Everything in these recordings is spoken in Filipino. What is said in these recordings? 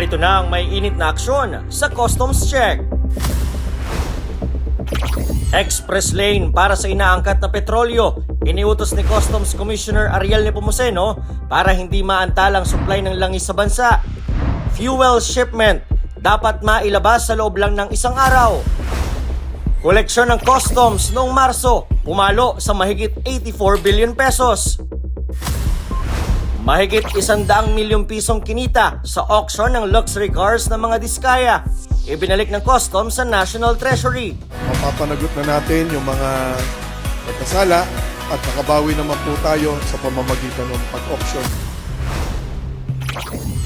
Narito na ang may init na aksyon sa customs check. Express lane para sa inaangkat na petrolyo. Iniutos ni Customs Commissioner Ariel Nepomuceno para hindi maantalang supply ng langis sa bansa. Fuel shipment dapat mailabas sa loob lang ng isang araw. Koleksyon ng customs noong Marso pumalo sa mahigit 84 billion pesos. Mahigit 100 milyong pisong kinita sa auction ng luxury cars ng mga diskaya. Ibinalik ng customs sa National Treasury. Mapapanagot na natin yung mga nagkasala at nakabawi naman po tayo sa pamamagitan ng pag-auction.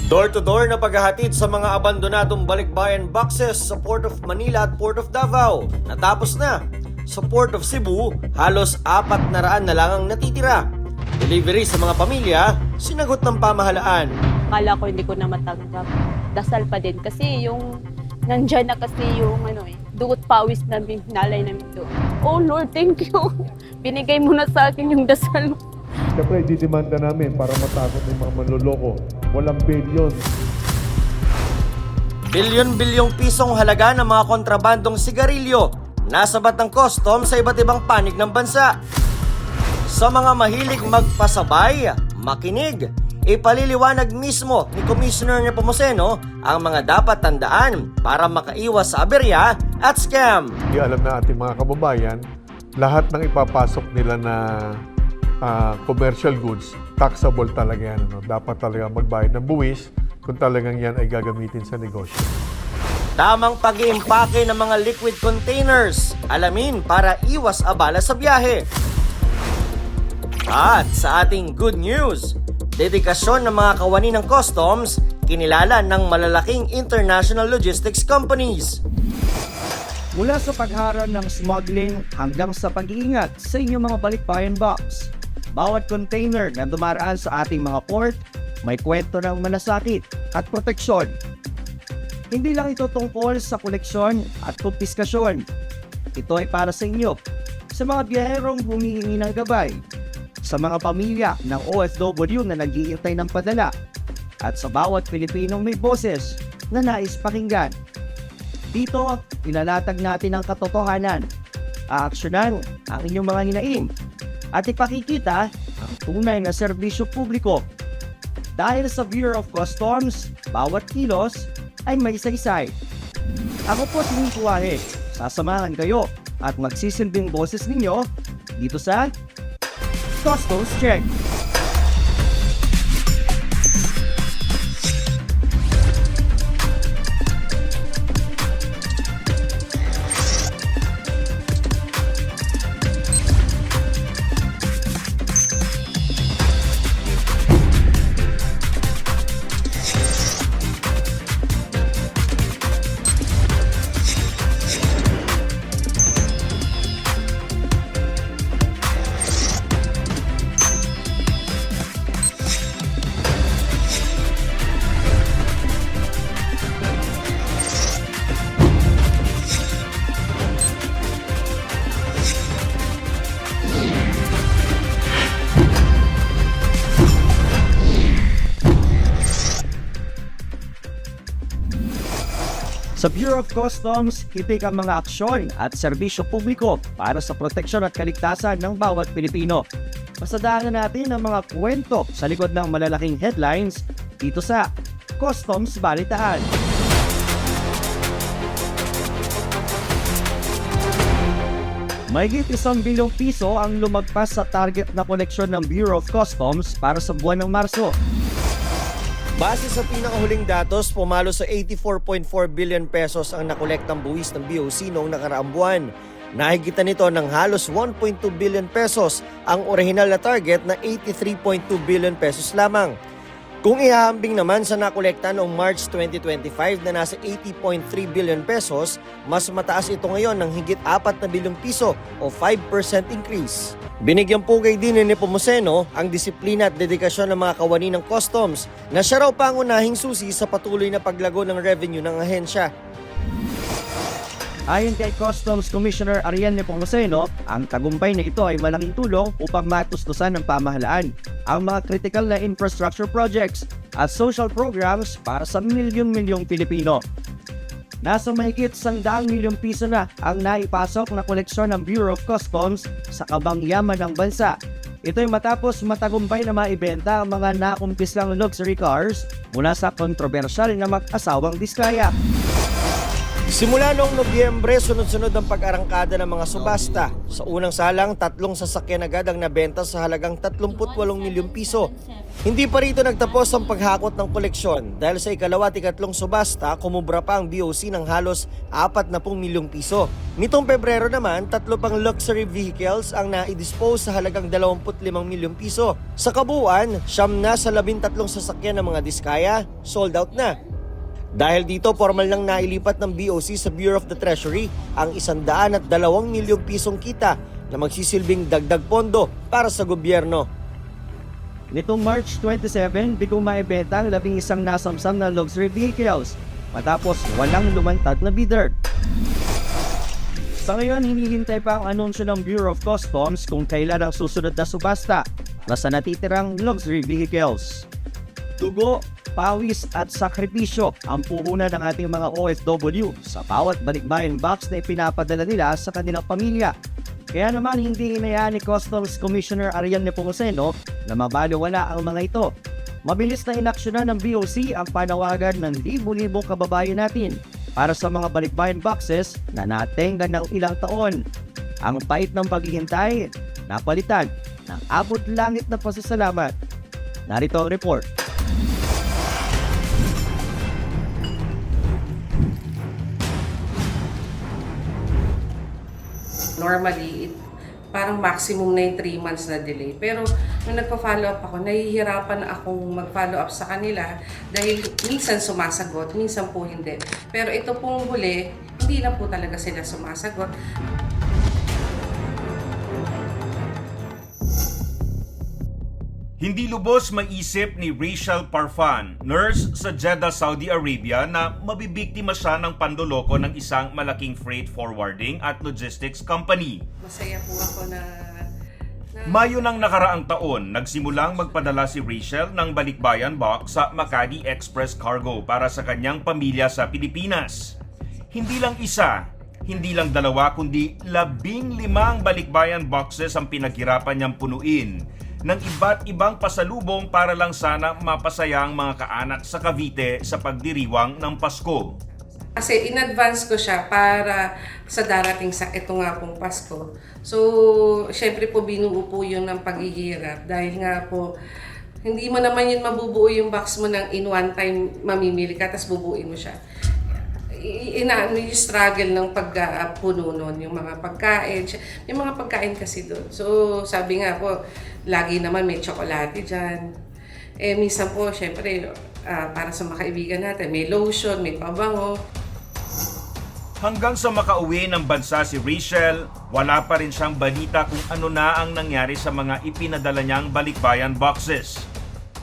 Door-to-door na paghahatid sa mga abandonadong balikbayan boxes sa Port of Manila at Port of Davao. Natapos na. Sa Port of Cebu, halos 400 na lang ang natitira. Delivery sa mga pamilya, sinagot ng pamahalaan. Akala ko hindi ko na matanggap. Dasal pa din kasi yung nandyan na kasi yung dugot pawis na binalay namin doon. Oh Lord, thank you. Binigay mo na sa akin yung dasal. Siyempre, didemanda namin para matakot ng mga manloloko. Walang bilyon. Bilyon-bilyong pisong halaga ng mga kontrabandong sigarilyo nasabat ng customs sa iba't ibang panig ng bansa. Sa mga mahilig magpasabay, makinig, ipaliliwanag mismo ni Commissioner Nepomuceno ang mga dapat tandaan para makaiwas sa aberya at scam. Alam na ating mga kababayan, lahat ng ipapasok nila na commercial goods, taxable talaga yan. Dapat talaga magbayad ng buwis kung talagang yan ay gagamitin sa negosyo. Tamang pag-iimpake ng mga liquid containers, alamin para iwas abala sa biyahe. At sa ating good news, dedikasyon ng mga kawani ng customs, kinilala ng malalaking international logistics companies. Mula sa pagharang ng smuggling hanggang sa pag-iingat sa inyong mga balikbayan box, bawat container na dumaraan sa ating mga port may kwento ng malasakit at proteksyon. Hindi lang ito tungkol sa koleksyon at kumpiskasyon. Ito ay para sa inyo, sa mga biyaherong humihingi ng gabay, sa mga pamilya ng OFW na nag-iintay ng padala, at sa bawat Pilipinong may boses na nais pakinggan. Dito, ilalatag natin ang katotohanan, aaksyonan ang inyong mga hinaing, at ipakikita ang tunay na serbisyo publiko. Dahil sa Bureau of Customs, bawat kilos ay may saysay. Ako po si Nicuahe, sasamahan kayo at magsisilbing boses ninyo dito sa Customs Check. Sa Bureau of Customs, hitik ang mga aksyon at serbisyo publiko para sa proteksyon at kaligtasan ng bawat Pilipino. Pasadahan natin ang mga kwento sa likod ng malalaking headlines dito sa Customs Balitaan. Mahigit 1 bilyong piso ang lumagpas sa target na koleksyon ng Bureau of Customs para sa buwan ng Marso. Base sa pinakahuling datos, pumalo sa 84.4 billion pesos ang nakolektang buwis ng BOC noong nakaraang buwan. Nahigitan nito ng halos 1.2 billion pesos ang orihinal na target na 83.2 billion pesos lamang. Kung ihahambing naman sa nakolekta noong March 2025 na nasa 80.3 billion pesos, mas mataas ito ngayon ng higit 4 na bilyong piso o 5% increase. Binigyang pugay din ni Nepomuceno ang disiplina at dedikasyon ng mga kawani ng customs na siya raw pangunahing susi sa patuloy na paglago ng revenue ng ahensya. Ayon kay Customs Commissioner Ariel Nepomuceno, ang tagumpay na ito ay malaking tulong upang matustusan ng pamahalaan ang mga critical na infrastructure projects at social programs para sa milyon-milyong Pilipino. Nasa mahigit 100 milyong piso na ang naipasok na koleksyon ng Bureau of Customs sa kabangyaman ng bansa. Ito'y matapos matagumpay na maibenta ang mga nakumpislang luxury cars mula sa kontrobersyal na mag-asawang Diskaya. Simula noong Nobyembre, sunod-sunod ang pag-arangkada ng mga subasta. Sa unang salang, 3 sasakyan agad ang nabenta sa halagang 38 milyong piso. Hindi pa rito nagtapos ang paghakot ng koleksyon dahil sa ikalawa at ikatlong subasta, kumubra pa ang BOC ng halos 40 milyong piso. Nitong Pebrero naman, 3 pang luxury vehicles ang naidispose sa halagang 25 milyong piso. Sa kabuuan, 9 na sa 13 sasakyan ng mga Diskaya, sold out na. Dahil dito, formal nang nailipat ng BOC sa Bureau of the Treasury ang 102 milyong pisong kita na magsisilbing dagdag pondo para sa gobyerno. Nitong March 27, bigong maibenta ang 11 nasamsam na luxury vehicles matapos walang lumantad na bidder. Sa ngayon, hinihintay pa ang anunsyo ng Bureau of Customs kung kailan ang susunod na subasta na sa natitirang luxury vehicles. Dugo, pawis at sakripisyo ang puhunan ng ating mga OFW sa bawat balikbayan box na ipinapadala nila sa kanilang pamilya. Kaya naman hindi hinayaan ni Customs Commissioner Arian Nepomuceno na mabaliwala ang mga ito. Mabilis na inaksyonan ng BOC ang panawagan ng libo-libong kababayan natin para sa mga balikbayan boxes na natenga ng ilang taon. Ang pait ng paghihintay, napalitan ng abot langit na pasasalamat. Narito ang report. Normally, parang maximum na yung 3 months na delay. Pero nung nagpa-follow up ako, nahihirapan akong mag-follow up sa kanila dahil minsan sumasagot, minsan po hindi. Pero ito pong huli, hindi na po talaga sila sumasagot. Hindi lubos maisip ni Rachel Parfan, nurse sa Jeddah, Saudi Arabia, na mabibiktima siya ng pandoloko ng isang malaking freight forwarding at logistics company. Masaya po ako na Mayo ng nakaraang taon, nagsimulang magpadala si Rachel ng balikbayan box sa Makati Express Cargo para sa kanyang pamilya sa Pilipinas. Hindi lang isa, hindi lang dalawa, kundi 15 balikbayan boxes ang pinaghirapan niyang punuin ng iba't ibang pasalubong para lang sana mapasaya ang mga kaanak sa Cavite sa pagdiriwang ng Pasko. Kasi in-advance ko siya para sa darating sa ito nga pong Pasko. So, syempre po binuo po yun ng paghihirap dahil nga po hindi mo naman yun mabubuo yung box mo ng in one time mamimili ka tapos bubuin mo siya. Yung struggle ng pagpuno nun, yung mga pagkain. May mga pagkain kasi doon. So, sabi nga po, lagi naman may tsokolate dyan. Eh, minsan po, syempre, para sa mga kaibigan natin, may lotion, may pabango. Hanggang sa makauwi ng bansa si Rachel, wala pa rin siyang balita kung ano na ang nangyari sa mga ipinadala niyang balikbayan boxes.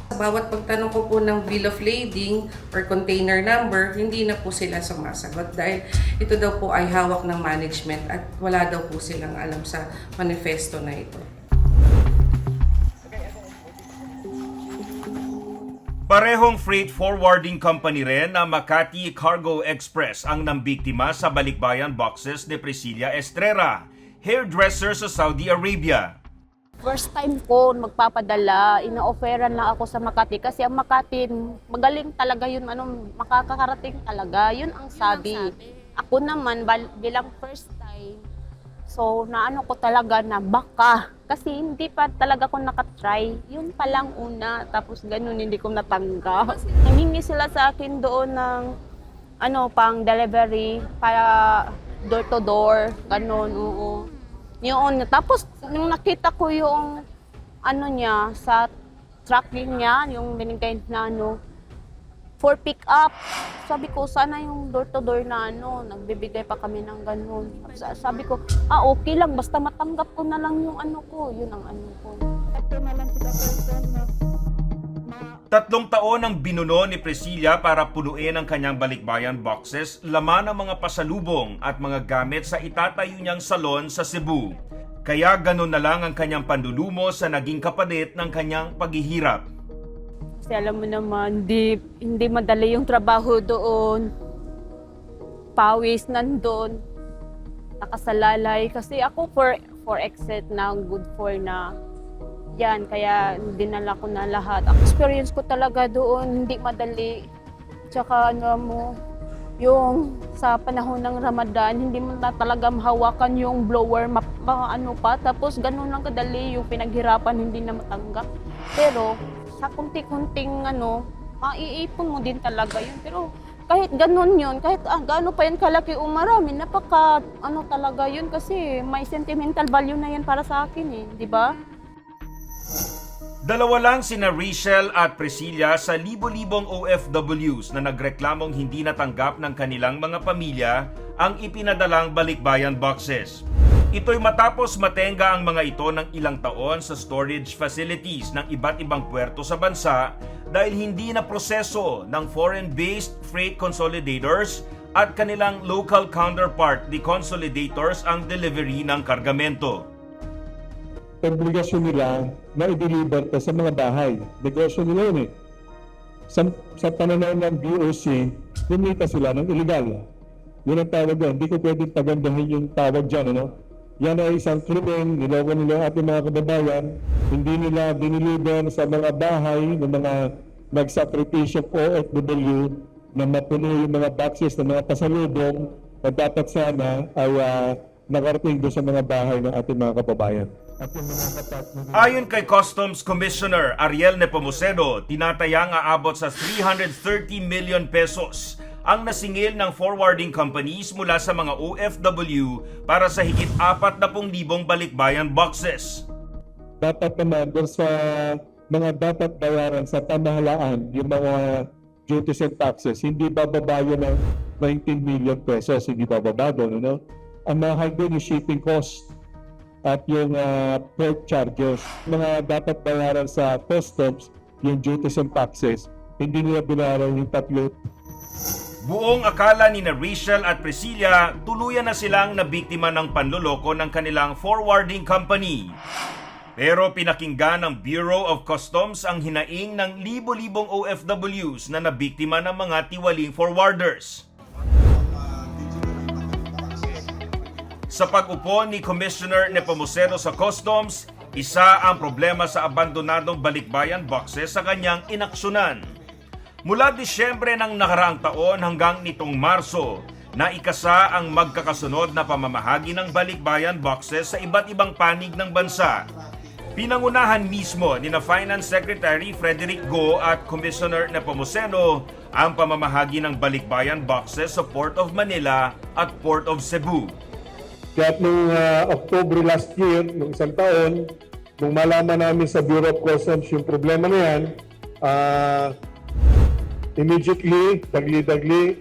Bawat pagtanong ko po ng bill of lading or container number, hindi na po sila sumasagot dahil ito daw po ay hawak ng management at wala daw po silang alam sa manifesto na ito. Parehong freight forwarding company rin na Makati Cargo Express ang nambiktima sa balikbayan boxes ni Priscilla Estrera, hairdresser sa Saudi Arabia. First time ko magpapadala, ina-offeran na ako sa Makati kasi ang Makati, magaling talaga yun, makakarating talaga. Yun ang sabi. Ako naman, bilang first time, so naano ko talaga na baka. Kasi hindi pa talaga ko nakatry. Yun pa lang una, tapos ganun hindi ko natanggap. Nanghingi sila sa akin doon ng pang delivery, para door to door, ganun, oo. Yun, tapos nung nakita ko yung niya sa tracking niya, yung binigay na for pick up. Sabi ko, sana yung door to door na nagbibigay pa kami ng ganun. Sabi ko, okay lang, basta matanggap ko na lang yung ko, yun ang ko. 3 taon ang binuno ni Priscilla para punuin ang kanyang balikbayan boxes, laman ng mga pasalubong at mga gamit sa itatayo niyang salon sa Cebu. Kaya ganun na lang ang kanyang panlulumo sa naging kapalit ng kanyang paghihirap. Kasi alam mo naman, hindi madali yung trabaho doon. Pawis nandun. Nakasalalay. Kasi ako for exit na good for na yan. Kaya dinala ko na lahat. Ang experience ko talaga doon, hindi madali. Tsaka ano mo, yung sa panahon ng Ramadan, hindi mo na talaga mahawakan yung blower, ano pa. Tapos ganun lang kadali yung pinaghirapan, hindi na matanggap. Pero sa kunti-kunting maiipon mo din talaga yun. Pero kahit ganun yun, kahit gaano pa yan kalaki o marami, talaga yun kasi may sentimental value na yan para sa akin di ba? Dalawa lang sina Rachel at Priscilla sa libo-libong OFWs na nagreklamong hindi natanggap ng kanilang mga pamilya ang ipinadalang balikbayan boxes. Ito'y matapos matenga ang mga ito ng ilang taon sa storage facilities ng iba't ibang puerto sa bansa dahil hindi na proseso ng foreign-based freight consolidators at kanilang local counterpart, the consolidators, ang delivery ng kargamento. Obligasyon nila na i-deliver to sa mga bahay. Negosyo nila yun Sa pananaw ng BOC, lumita sila ng illegal. Yun ang tawag doon. Hindi ko pwedeng pagandahin yung tawag dyan. Yan ay isang krimen, niloko nila ang ating mga kababayan. Hindi nila diniliver sa mga bahay ng mga nagsakripisyo OFW na mapuno yung mga boxes ng mga pasalubong na dapat sana ay nakarating doon sa mga bahay ng ating mga kababayan. Ayon kay Customs Commissioner Ariel Nepomuceno, tinatayang aabot sa 330 million pesos ang nasingil ng forwarding companies mula sa mga OFW para sa higit 40,000 balikbayan boxes. Dapat naman doon sa mga dapat bayaran sa pamahalaan, yung mga duties and taxes, hindi bababa yun ng 19 million pesos, hindi bababa doon. Ang mahal doon yung shipping cost at yung port charges. Mga dapat bayaran sa customs, yung duties and taxes, hindi nila binayaran yung tatlo. Buong akala ni Rachel at Priscilla, tuluyan na silang nabiktima ng panloloko ng kanilang forwarding company. Pero pinakinggan ng Bureau of Customs ang hinaing ng libo-libong OFWs na nabiktima ng mga tiwaling forwarders. Sa pag-upo ni Commissioner Nepomuceno sa Customs, isa ang problema sa abandonadong balikbayan boxes sa kanyang inaksyonan. Mula Disyembre ng nakaraang taon hanggang nitong Marso, naikasa ang magkakasunod na pamamahagi ng balikbayan boxes sa iba't ibang panig ng bansa. Pinangunahan mismo ni Finance Secretary Frederick Go at Commissioner Nepomuceno ang pamamahagi ng balikbayan boxes sa Port of Manila at Port of Cebu. Kaya noong October last year, noong isang taon, nung malaman namin sa Bureau of Customs yung problema na yan, immediately, dagli-dagli,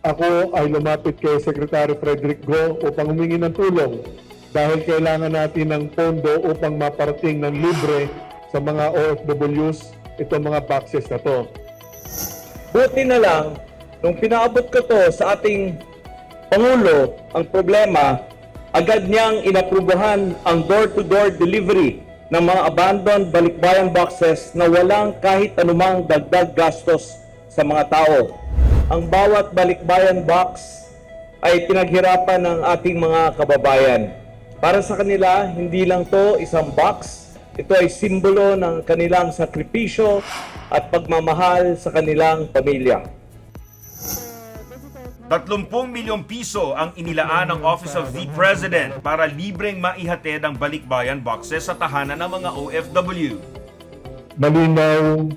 ako ay lumapit kay Secretary Frederick Go upang humingi ng tulong dahil kailangan natin ng pondo upang maparating ng libre sa mga OFWs itong mga boxes na to. Buti na lang, nung pinaabot ko to sa ating Pangulo, ang problema, agad niyang inaprubahan ang door-to-door delivery ng mga abandoned balikbayan boxes na walang kahit anumang dagdag gastos sa mga tao. Ang bawat balikbayan box ay pinaghirapan ng ating mga kababayan. Para sa kanila, hindi lang to isang box, ito ay simbolo ng kanilang sakripisyo at pagmamahal sa kanilang pamilya. 30 milyong piso ang inilaan ng Office of the President para libreng maihatid ang balikbayan boxes sa tahanan ng mga OFW. Malinaw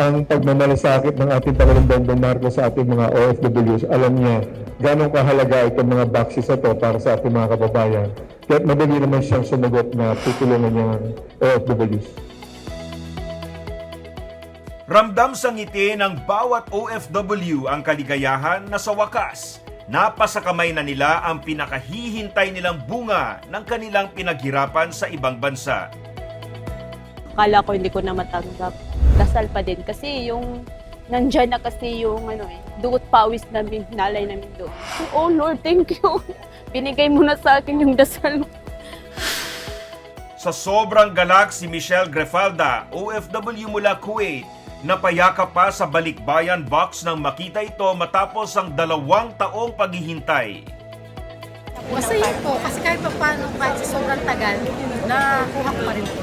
ang pagmamalasakit ng ating Pangulong Bongbong Marcos sa ating mga OFWs. Alam niya gano'ng kahalaga itong mga boxes na to para sa ating mga kababayan. Kaya madali naman siyang sumagot na tutulungan niya ang OFWs. Ramdam sa ngiti ng bawat OFW ang kaligayahan na sa wakas, napasakamay na nila ang pinakahihintay nilang bunga ng kanilang pinaghirapan sa ibang bansa. Akala ko hindi ko na matanggap. Dasal pa din kasi yung nandyan na kasi yung dugot pawis namin, nalay namin doon. Oh Lord, thank you. Binigay mo na sa akin yung dasal. Sa sobrang galak si Michelle Grefalda, OFW mula Kuwait, napayakap pa sa balikbayan box nang makita ito matapos ang 2 taong paghihintay. Masaya po kasi kahit pa paano, kahit sa sobrang tagal, nakuha ko pa rin po.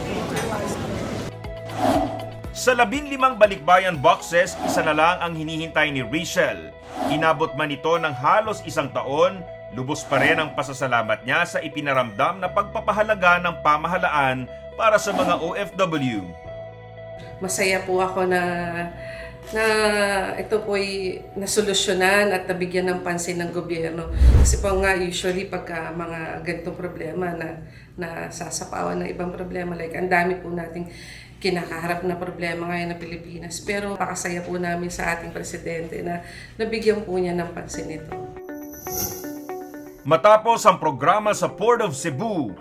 Sa 15 balikbayan boxes, isa na lang ang hinihintay ni Rachel. Inabot man ito ng halos 1 taon, lubos pa rin ang pasasalamat niya sa ipinaramdam na pagpapahalaga ng pamahalaan para sa mga OFW. Masaya po ako na ito po'y nasolusyonan at nabigyan ng pansin ng gobyerno. Kasi po nga usually pagka mga ganitong problema na sasapawan ng ibang problema, like ang dami po nating kinakaharap na problema ngayon na Pilipinas. Pero pakasaya po namin sa ating presidente na nabigyan po niya ng pansin ito. Matapos ang programa sa Port of Cebu,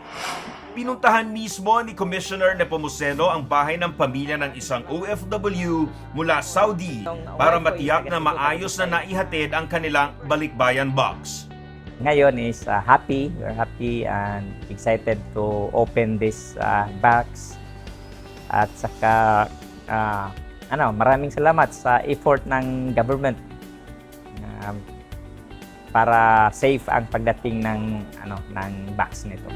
pinuntahan mismo ni Commissioner Nepomuceno ang bahay ng pamilya ng isang OFW mula Saudi para matiyak na maayos na naihatid ang kanilang balikbayan box. Ngayon is happy. We're happy and excited to open this box. At saka maraming salamat sa effort ng government para safe ang pagdating ng box nito.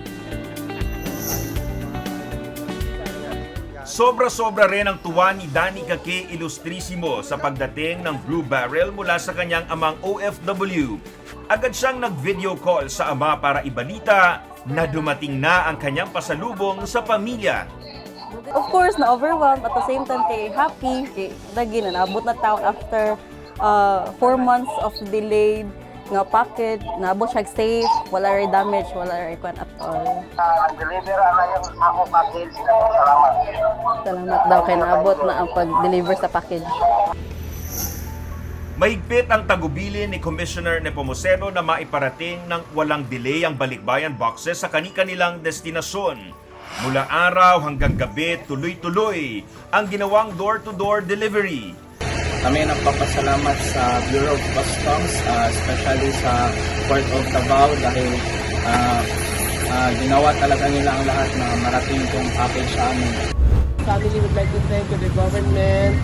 Sobra-sobra rin ang tuwa ni Danny Kake Ilustrisimo sa pagdating ng Blue Barrel mula sa kanyang amang OFW. Agad siyang nag-video call sa ama para ibalita na dumating na ang kanyang pasalubong sa pamilya. Of course, na-overwhelmed at the same time kay happy. Kay dagi na naabot na taon after 4 months of delayed nga package. Naabot siya safe, wala rin damage, wala rin kwan at all. Deliver na yung ako package. Salamat. Salamat daw kay naabot na ang pag-deliver sa package. Mahigpit ang tagubilin ni Commissioner Nepomuceno na maiparating ng walang delay ang balikbayan boxes sa kani-kanilang destinasyon. Mula araw hanggang gabi, tuloy-tuloy ang ginawang door-to-door delivery. Kami nagpapasalamat sa Bureau of Customs, especially sa Port of Davao dahil ginawa talaga nila ang lahat na marating itong package sa amin. Family would like to thank to the government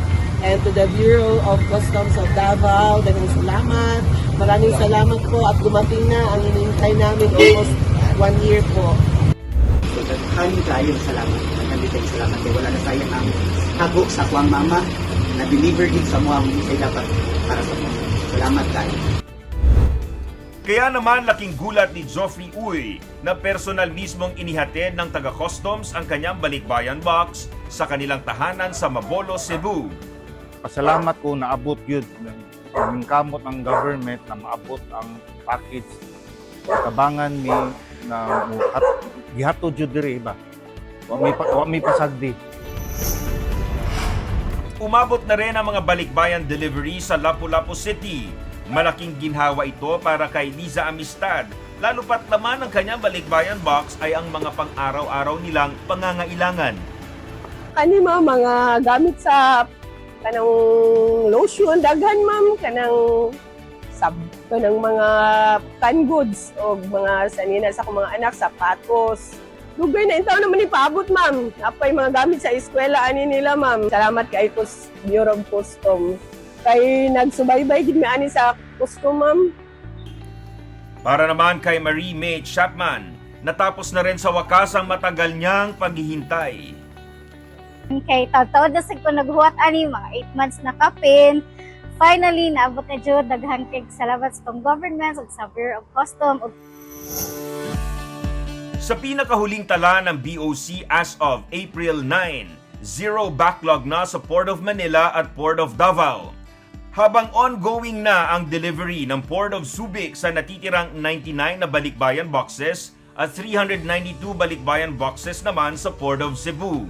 and to the Bureau of Customs of Davao. Daghang salamat. Maraming salamat po at dumating na ang hinihintay namin almost 1 year po. Kami tayo salamat. Kami tayo salamat. Wala na sayang ang hago sa akwang mama na deliver din sa mga ay dapat para sa mga. Salamat tayo. Kaya naman laking gulat ni Geoffrey Uy na personal mismong inihatid ng taga-customs ang kanyang balikbayan box sa kanilang tahanan sa Mabolo, Cebu. Pasalamat ko na abot yun. Kaming kamot ang government na maabot ang package. Tabangan mi na gihatod jud diri ba. Wa may pasagdi. Umabot na rin ang mga balikbayan delivery sa Lapu-Lapu City. Malaking ginhawa ito para kay Liza Amistad, lalo pat naman ang kanyang balikbayan box ay ang mga pang-araw-araw nilang pangangailangan. Kani mga gamit sa kanang lotion, daghan ma'am, kanang mga canned goods o mga sanina sa akong mga anak, sapatos. Lugay na ito naman ipaabot, ma'am. Apay mga gamit sa eskwela ani nila, ma'am. Salamat kay Bureau of Customs. Kay nagsubaybay gid mi ani sa custom, ma'am. Para naman kay Marie May Chapman, natapos na rin sa wakas ang matagal niyang paghihintay. Kay taon na sa ko naghuwat ani mga 8 months na kapin. Finally, naabot na jud. Daghang kay salamat sa tong government ug sa Bureau of Customs. Sa pinakahuling tala ng BOC as of April 9, 0 backlog na sa Port of Manila at Port of Davao. Habang ongoing na ang delivery ng Port of Subic sa natitirang 99 na balikbayan boxes at 392 balikbayan boxes naman sa Port of Cebu.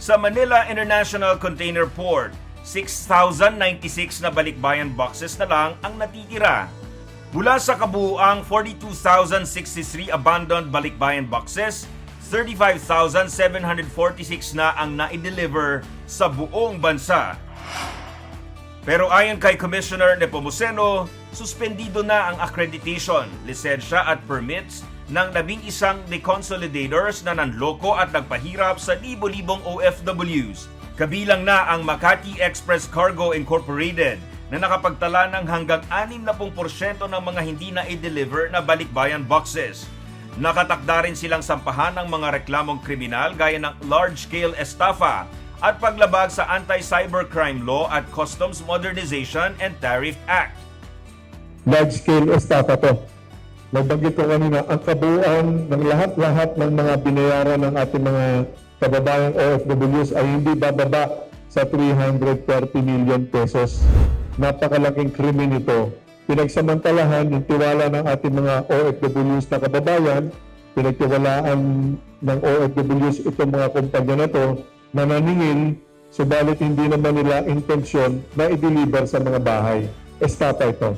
Sa Manila International Container Port, 6,096 na balikbayan boxes na lang ang natitira. Mula sa kabuuang 42,063 abandoned balikbayan boxes, 35,746 na ang na-deliver sa buong bansa. Pero ayon kay Commissioner Nepomuceno, suspendido na ang accreditation, lisensya at permits ng 11 deconsolidators na nanloko at nagpahirap sa libo-libong OFWs. Kabilang na ang Makati Express Cargo Incorporated na nakapagtala ng hanggang 60% ng mga hindi na i-deliver na balikbayan boxes. Nakatakda rin silang sampahan ng mga reklamong kriminal gaya ng large-scale estafa at paglabag sa Anti-Cybercrime Law at Customs Modernization and Tariff Act. Large-scale estafa to. Nabanggit ko kanina, ang kabuuan ng lahat-lahat ng mga binayaran ng ating mga kababayang OFWs ay hindi bababa sa 330 million pesos. Napakalaking krimen ito. Pinagsamantalahan yung tiwala ng ating mga OFWs na kababayan, pinagtiwalaan ng OFWs itong mga kumpanya na to na naningil, subalit hindi naman nila intensyon na i-deliver sa mga bahay. Estafa ito.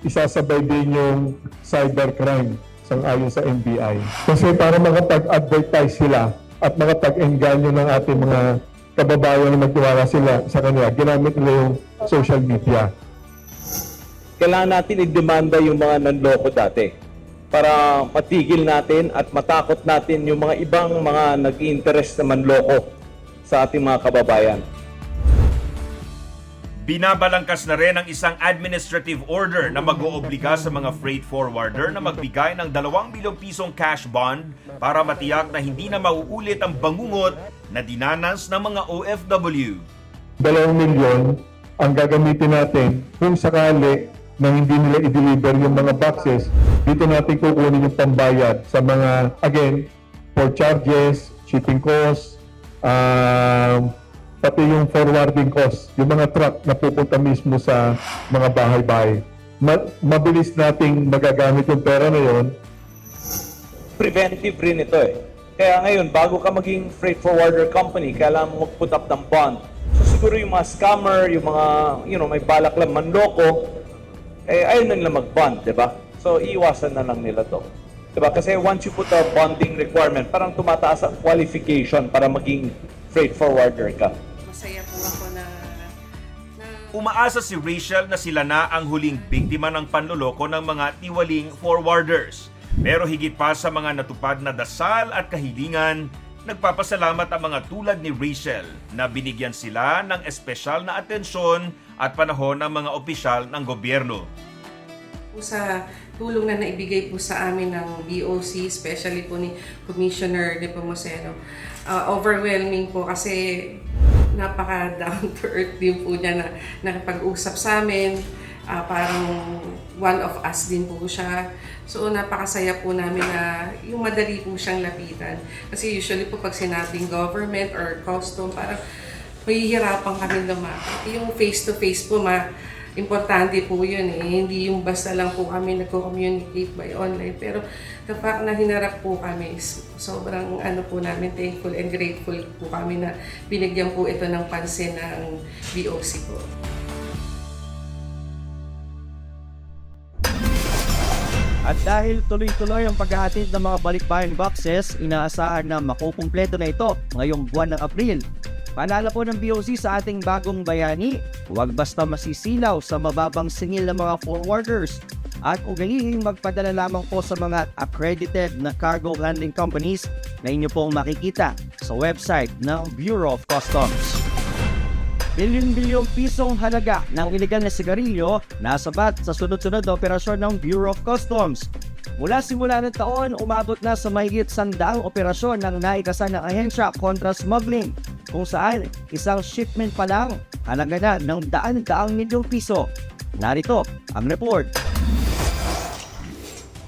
Isasabay din yung cybercrime sang-ayon sa NBI. Kasi para makapag-advertise sila at makapag-engganyo ng ating mga kababayan na magtiwala sila sa kanila, ginamit nila yung social media. Kailangan natin i-demanda yung mga nanloko dati para matigil natin at matakot natin yung mga ibang mga nag-i-interest na manloko sa ating mga kababayan. Binabalangkas na rin ang isang administrative order na mag-oobliga sa mga freight forwarder na magbigay ng 2 bilyong pisong cash bond para matiyak na hindi na mauulit ang bangungot na dinanas ng mga OFW. 2 milyon ang gagamitin natin kung sakali na hindi nila i-deliver yung mga boxes. Dito natin kukunin yung pambayad sa mga, again, port charges, shipping costs, pati yung forwarding cost, yung mga truck na pupunta mismo sa mga bahay-bahay. Mabilis nating magagamit yung pera na yon. Preventive rin ito eh. Kaya ngayon, bago ka maging freight forwarder company, kailangan mo mag-put up ng bond. So siguro yung mga scammer, yung mga, may balak lang manloko, ayaw na nila mag-bond, di ba? So iiwasan na lang nila to. Di ba? Kasi once you put a bonding requirement, parang tumataas ang qualification para maging freight forwarder ka. Masaya po ako na Umaasa si Rachel na sila na ang huling biktima ng panloloko ng mga tiwaling forwarders. Pero higit pa sa mga natupad na dasal at kahilingan, nagpapasalamat ang mga tulad ni Rachel na binigyan sila ng espesyal na atensyon at panahon ng mga opisyal ng gobyerno. sa tulong na naibigay po sa amin ng BOC, especially po ni Commissioner Nepomuceno, overwhelming po kasi napaka down to earth din po niya na nakapag-usap sa amin. Parang one of us din po siya. So napakasaya po namin na yung madali po siyang lapitan. Kasi usually po pag sinabing government or custom, parang mahihirapan kami lumapit. Yung face-to-face po, importante po yun eh. Hindi yung basta lang po kami nagko-communicate by online. Pero the fact na hinarap po kami, sobrang po namin thankful and grateful po kami na binigyan po ito ng pansin ng BOC po. At dahil tuloy-tuloy ang paghahatid ng mga balikbayan boxes, inaasahan na makukumpleto na ito ngayong buwan ng Abril. Paalala po ng BOC sa ating bagong bayani, huwag basta masisilaw sa mababang singil ng mga forwarders at ugalihing magpadala lamang po sa mga accredited na cargo handling companies na inyo pong makikita sa website ng Bureau of Customs. Bilyon-bilyong pisong halaga ng iligal na sigarilyo nasabat sa sunod-sunod na operasyon ng Bureau of Customs. Mula simula ng taon, umabot na sa mahigit 100 operasyon ng naikasan ng ahensya kontra smuggling, kung saan isang shipment pa lang halaga na ng daan-daang milyong piso. Narito ang report.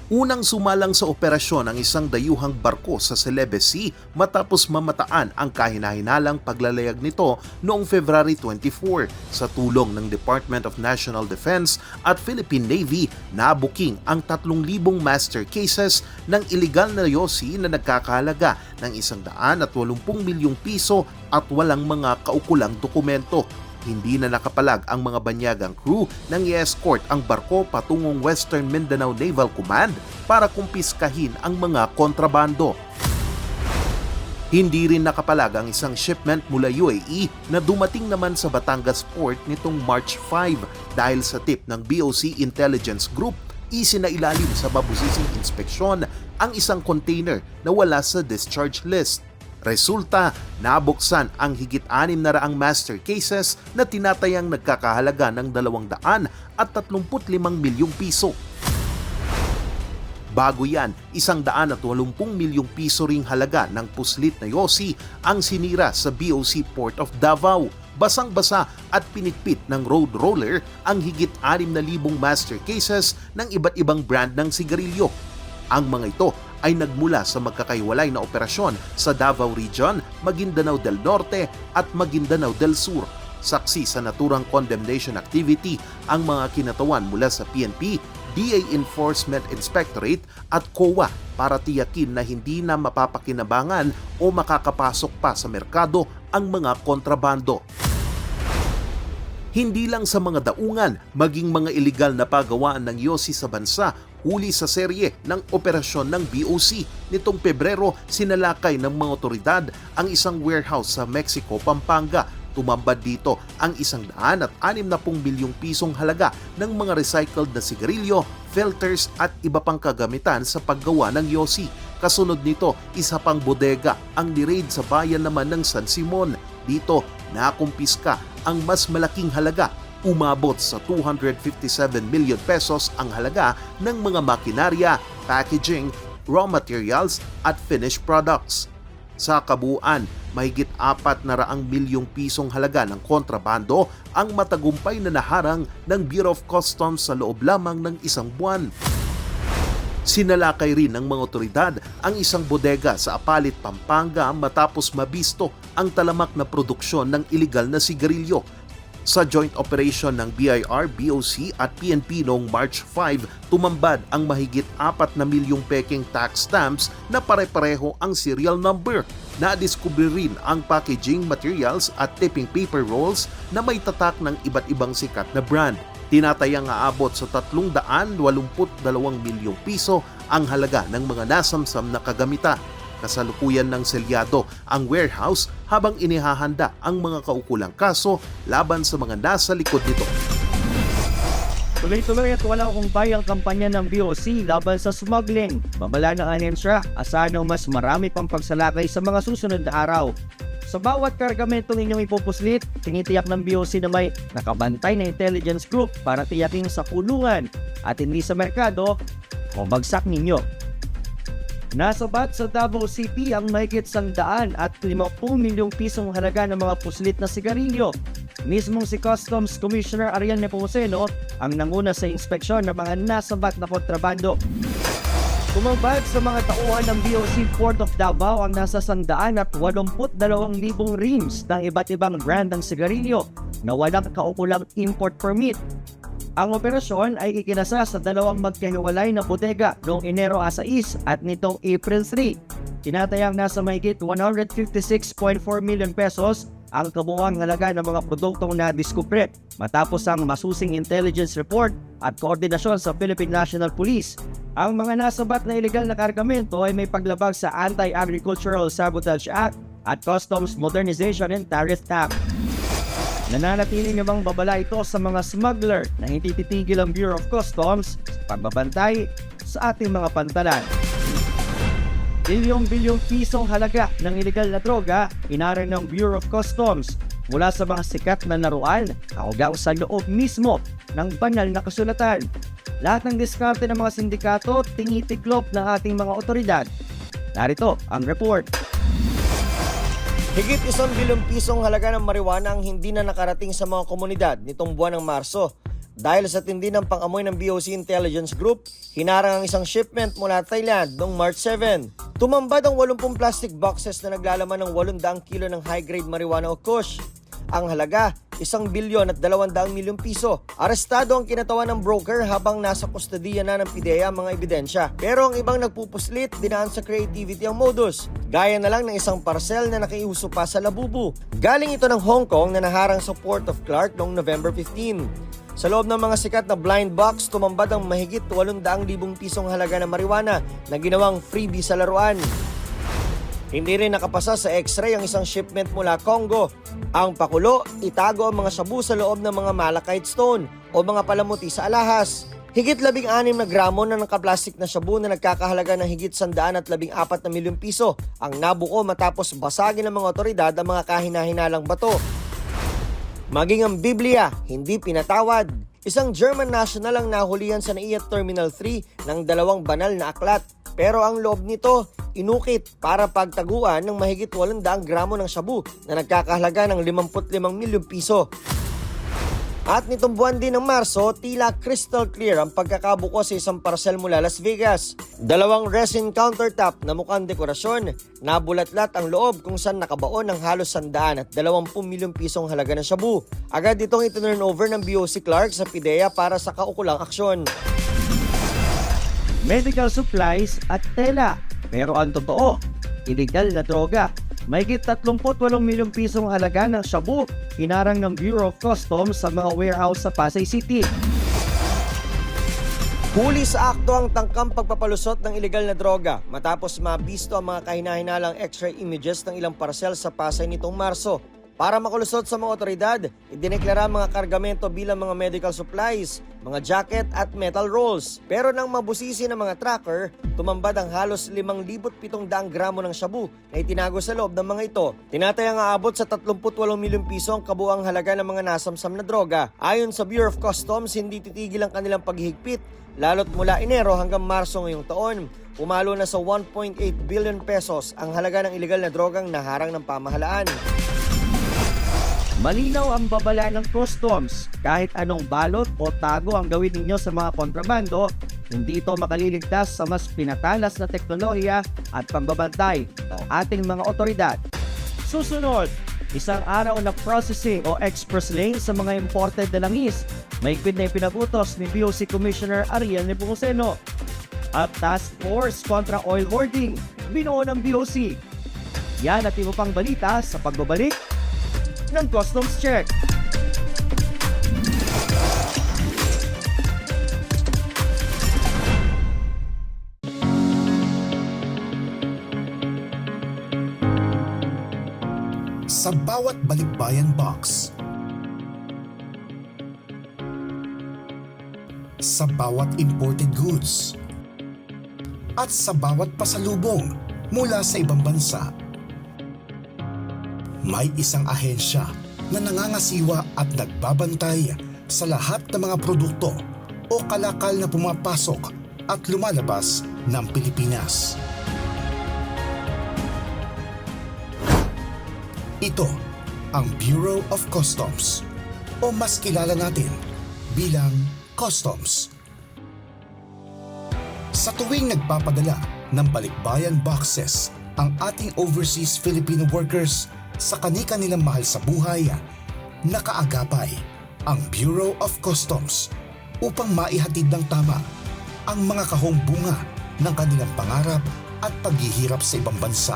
Unang sumalang sa operasyon ang isang dayuhang barko sa Celebes Sea matapos mamataan ang kahinahinalang paglalayag nito noong February 24. Sa tulong ng Department of National Defense at Philippine Navy, nabuking ang 3,000 master cases ng iligal na yosi na nagkakahalaga ng 180 milyong piso at walang mga kaukulang dokumento. Hindi na nakapalag ang mga banyagang crew nang i-escort ang barko patungong Western Mindanao Naval Command para kumpiskahin ang mga kontrabando. Hindi rin nakapalag ang isang shipment mula UAE na dumating naman sa Batangas Port nitong March 5 dahil sa tip ng BOC Intelligence Group isinailalim sa mabusising inspeksyon ang isang container na wala sa discharge list. Resulta, nabuksan ang higit 600 master cases na tinatayang nagkakahalaga ng 235 milyong piso. Bago yan, 180 milyong piso ring halaga ng puslit na yosi ang sinira sa BOC Port of Davao. Basang-basa at pinitpit ng road roller ang higit 6,000 master cases ng iba't ibang brand ng sigarilyo. Ang mga ito ay nagmula sa magkakaiwalay na operasyon sa Davao Region, Maguindanao del Norte at Maguindanao del Sur. Saksi sa naturang condemnation activity ang mga kinatawan mula sa PNP, DA Enforcement Inspectorate at COA para tiyakin na hindi na mapapakinabangan o makakapasok pa sa merkado ang mga kontrabando. Hindi lang sa mga daungan, maging mga iligal na pagawaan ng yosi sa bansa, huli sa serye ng operasyon ng BOC. Nitong Pebrero, sinalakay ng mga otoridad ang isang warehouse sa Mexico, Pampanga. Tumambad dito ang 160 milyong pisong halaga ng mga recycled na sigarilyo, filters at iba pang kagamitan sa paggawa ng yosi. Kasunod nito, isa pang bodega ang ni-raid sa bayan naman ng San Simon. Dito, nakumpiska ang mas malaking halaga. Umabot sa 257 million pesos ang halaga ng mga makinarya, packaging, raw materials at finished products. Sa kabuuan, mahigit 400 milyong pisong halaga ng kontrabando ang matagumpay na naharang ng Bureau of Customs sa loob lamang ng isang buwan. Sinalakay rin ng mga otoridad ang isang bodega sa Apalit, Pampanga matapos mabisto ang talamak na produksyon ng iligal na sigarilyo. Sa joint operation ng BIR, BOC at PNP noong March 5, tumambad ang mahigit 4 na milyong peking tax stamps na pare-pareho ang serial number. Nadiskubre rin ang packaging materials at tipping paper rolls na may tatak ng iba't ibang sikat na brand. Tinatayang aabot sa 382 milyong piso ang halaga ng mga nasamsam na kagamita. Kasalukuyan ng selyado ang warehouse habang inihahanda ang mga kaukulang kaso laban sa mga nasa likod nito. Tuloy-tuloy at wala akong bayang kampanya ng BOC laban sa smuggling. Babala ng ahensya, asahan ng mas marami pang pagsalakay sa mga susunod na araw. Sa bawat kargamentong inyong ipupuslit, tinitiyak ng BOC na may nakabantay na intelligence group para tiyakin sa kulungan at hindi sa merkado o bagsak ninyo. Nasabat sa Davao City ang mahigit 150 milyong pisong halaga ng mga puslit na sigarilyo. Mismong si Customs Commissioner Arian Nepomuceno ang nanguna sa inspeksyon ng mga nasabat na kontrabando. Tumambad sa mga tauhan ng BOC Port of Davao ang nasa 182,000 rims ng iba't ibang brand ng sigarilyo na walang kaukulang import permit. Ang operasyon ay ikinasa sa dalawang magkahiwalay na bodega noong Enero 6 at nitong April 3. Tinatayang nasa mahigit 156.4 million pesos ang kabuuang halaga ng mga produktong nadiskubre matapos ang masusing intelligence report at koordinasyon sa Philippine National Police. Ang mga nasabat na illegal na kargamento ay may paglabag sa Anti-Agricultural Sabotage Act at Customs Modernization and Tariff Act. Nananatili namang babala ito sa mga smuggler na hindi titigil ang Bureau of Customs sa pagbabantay sa ating mga pantalan. Bilyong-bilyong pisong halaga ng iligal na droga inaral ng Bureau of Customs mula sa mga sikat na laruan kaugaw sa loob mismo ng banal na kasulatan. Lahat ng diskarte ng mga sindikato tinitiklop ng ating mga otoridad. Narito ang report. Higit 1 bilyong pisong halaga ng marijuana ang hindi na nakarating sa mga komunidad nitong buwan ng Marso. Dahil sa tindi ng pang-amoy ng BOC Intelligence Group, hinarang ang isang shipment mula Thailand noong March 7. Tumambad ang 80 plastic boxes na naglalaman ng 800 kilo ng high-grade marijuana o kush. Ang halaga, 1 bilyon at 200 milyong piso. Arestado ang kinatawan ng broker habang nasa kustodiya na ng PIDEA ang mga ebidensya. Pero ang ibang nagpupuslit, dinaan sa creativity ang modus. Gaya na lang ng isang parcel na nakiuso pa sa Labubu. Galing ito ng Hong Kong na naharang sa Port of Clark noong November 15. Sa loob ng mga sikat na blind box, tumambad ang mahigit 800,000 pisong halaga ng marijuana na ginawang freebie sa laruan. Hindi rin nakapasa sa X-ray ang isang shipment mula Congo. Ang pakulo, itago ang mga shabu sa loob ng mga malachite stone o mga palamuti sa alahas. Higit 16 na gramo na nakaplastik na shabu na nagkakahalaga ng higit 114 na milyong piso ang nabuko matapos basagin ng mga otoridad ang mga kahina-hinalang bato. Maging ang Biblia, hindi pinatawad. Isang German national ang nahulihan sa NAIA Terminal 3 ng 2 banal na aklat. Pero ang loob nito, inukit para pagtaguan ng mahigit 800 gramo ng shabu na nagkakahalaga ng 55 milyong piso. At nitong buwan din ng Marso, tila crystal clear ang pagkakabuko sa isang parcel mula Las Vegas. 2 resin countertop na mukhang dekorasyon, nabulatlat ang loob kung saan nakabaon ng halos 100 at 20 milyong pisong halaga ng shabu. Agad itong itinurn over ng BOC Clark sa PIDEA para sa kaukulang aksyon. Medical supplies at tela. Pero ang totoo, illegal na droga. Mahigit 38 milyong pisong halaga ng shabu hinarang ng Bureau of Customs sa mga warehouse sa Pasay City. Huli sa akto ang tangkang pagpapalusot ng ilegal na droga matapos mabisto ang mga kahina-hinalang X-ray images ng ilang parcel sa Pasay nitong Marso. Para makalusot sa mga otoridad, idineklara ang mga kargamento bilang mga medical supplies, mga jacket at metal rolls. Pero nang mabusisi ng mga tracker, tumambad ang halos 5,700 gramo ng shabu na itinago sa loob ng mga ito. Tinatayang aabot sa 38 milyong piso ang kabuang halaga ng mga nasamsam na droga. Ayon sa Bureau of Customs, hindi titigil ang kanilang paghihigpit, lalo't mula Enero hanggang Marso ngayong taon. Pumalo na sa 1.8 billion pesos ang halaga ng ilegal na drogang naharang ng pamahalaan. Malinaw ang babala ng customs. Kahit anong balot o tago ang gawin ninyo sa mga kontrabando, hindi ito makaliligtas sa mas pinatalas na teknolohiya at pambabantay ng ating mga otoridad. Susunod, isang araw na processing o express lane sa mga imported na langis. Mahigpit na ipinagutos ni BOC Commissioner Ariel Nepomuceno. At Task Force kontra oil hoarding, binuo ng BOC. Yan at iba pang balita sa pagbabalik ng Customs Check. Sa bawat balikbayan box, sa bawat imported goods, at sa bawat pasalubong mula sa ibang bansa, may isang ahensya na nangangasiwa at nagbabantay sa lahat ng mga produkto o kalakal na pumapasok at lumalabas ng Pilipinas. Ito ang Bureau of Customs o mas kilala natin bilang Customs. Sa tuwing nagpapadala ng balikbayan boxes ang ating overseas Filipino workers sa kani-kanilang mahal sa buhay, nakaagapay ang Bureau of Customs upang maihatid ng tama ang mga kahong bunga ng kanilang pangarap at paghihirap sa ibang bansa.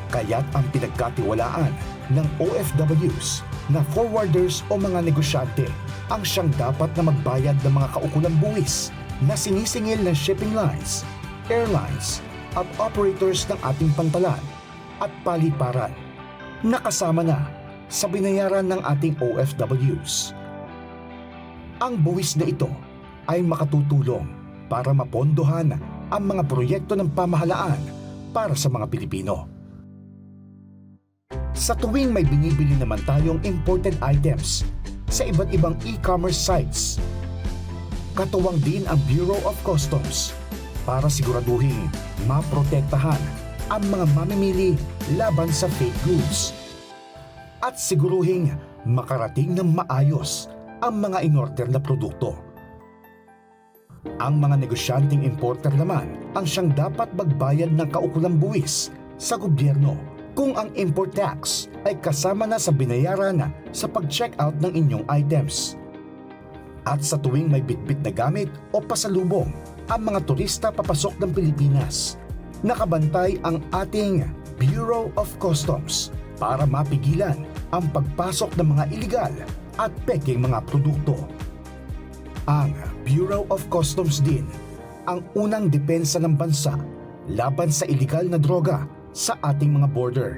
Kaya't ang pinagkatiwalaan ng OFWs na forwarders o mga negosyante ang siyang dapat na magbayad ng mga kaukulang buwis na sinisingil ng shipping lines, airlines at operators ng ating pantalan at paliparan, nakasama na sa binayaran ng ating OFWs. Ang buwis na ito ay makatutulong para mapondohan ang mga proyekto ng pamahalaan para sa mga Pilipino. Sa tuwing may binibili naman tayong imported items sa iba't ibang e-commerce sites, katuwang din ang Bureau of Customs para siguraduhin maprotektahan ang mga mamimili laban sa fake goods at siguruhing makarating ng maayos ang mga inorder na produkto. Ang mga negosyanteng importer naman ang siyang dapat magbayad ng kaukulang buwis sa gobyerno kung ang import tax ay kasama na sa binayaran sa pag-check out ng inyong items. At sa tuwing may bitbit na gamit o pasalubong ang mga turista papasok ng Pilipinas, nakabantay ang ating Bureau of Customs para mapigilan ang pagpasok ng mga iligal at peking mga produkto. Ang Bureau of Customs din ang unang depensa ng bansa laban sa iligal na droga sa ating mga border.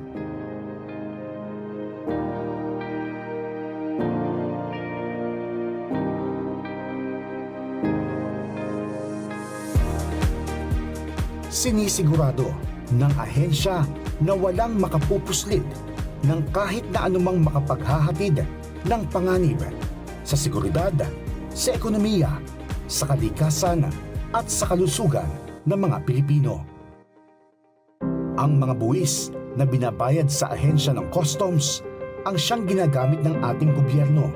Sinisigurado ng ahensya na walang makapupuslit ng kahit na anumang makapaghahatid ng panganib sa seguridad, sa ekonomiya, sa kalikasan at sa kalusugan ng mga Pilipino. Ang mga buwis na binabayad sa ahensya ng customs ang siyang ginagamit ng ating gobyerno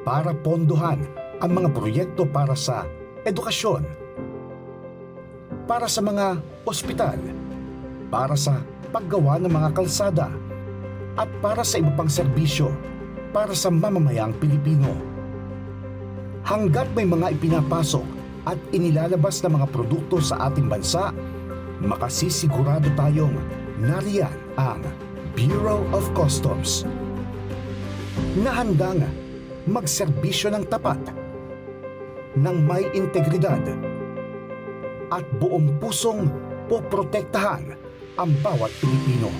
para pondohan ang mga proyekto para sa edukasyon, para sa mga ospital, para sa paggawa ng mga kalsada, at para sa iba pang serbisyo para sa mamamayang Pilipino. Hanggat may mga ipinapasok at inilalabas na mga produkto sa ating bansa, makasisigurado tayong nariyan ang Bureau of Customs na handang magserbisyo ng tapat, ng may integridad at buong pusong poprotektahan ang bawat Pilipino.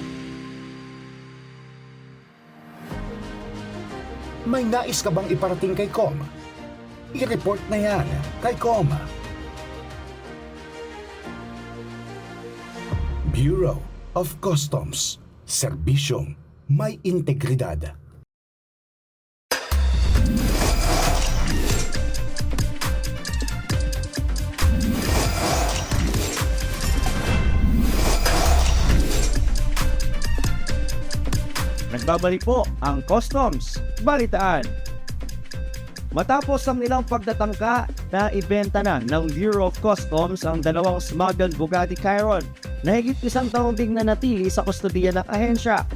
May nais ka bang iparating kay COM? I-report na yan kay COM. Bureau of Customs, serbisyong may integridad. Nagbabalik po ang Customs Balitaan. Matapos ang ilang pagtatangka na ibenta na ng Bureau of Customs ang dalawang smuggled Bugatti Chiron na higit isang taong ding nanatili sa kustodiya ng ahensya.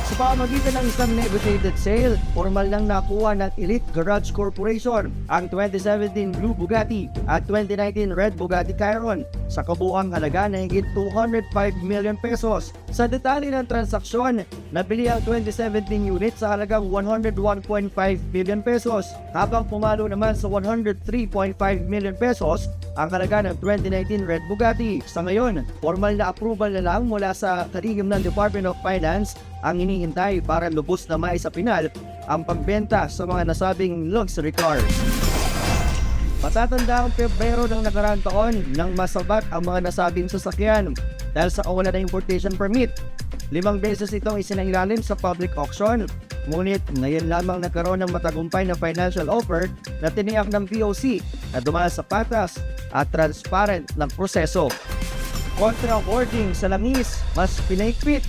Sa pamamagitan ng isang negotiated sale, formal lang nakuha ng Elite Garage Corporation ang 2017 Blue Bugatti at 2019 Red Bugatti Chiron sa kabuuang halaga na higit 205 million pesos. Sa detalye ng transaksyon, nabili ang 2017 unit sa halagang 101.5 million pesos habang pumalo naman sa 103.5 million pesos ang halaga ng 2019 Red Bugatti. Sa ngayon, formal na approval na lang mula sa kalihim ng Department of Finance ang hinihintay para lubos na maisapinal ang pagbenta sa mga nasabing luxury cars. Matatanda ang Pebrero ng nakaraang taon nang masabat ang mga nasabing sasakyan dahil sa kawalan ng importation permit. 5 beses itong isinailalim sa public auction, ngunit ngayon lamang nagkaroon ng matagumpay na financial offer na tiniyak ng BOC na dumaan sa patas at transparent ng proseso. Kontra hoarding sa langis, mas pinaigpit.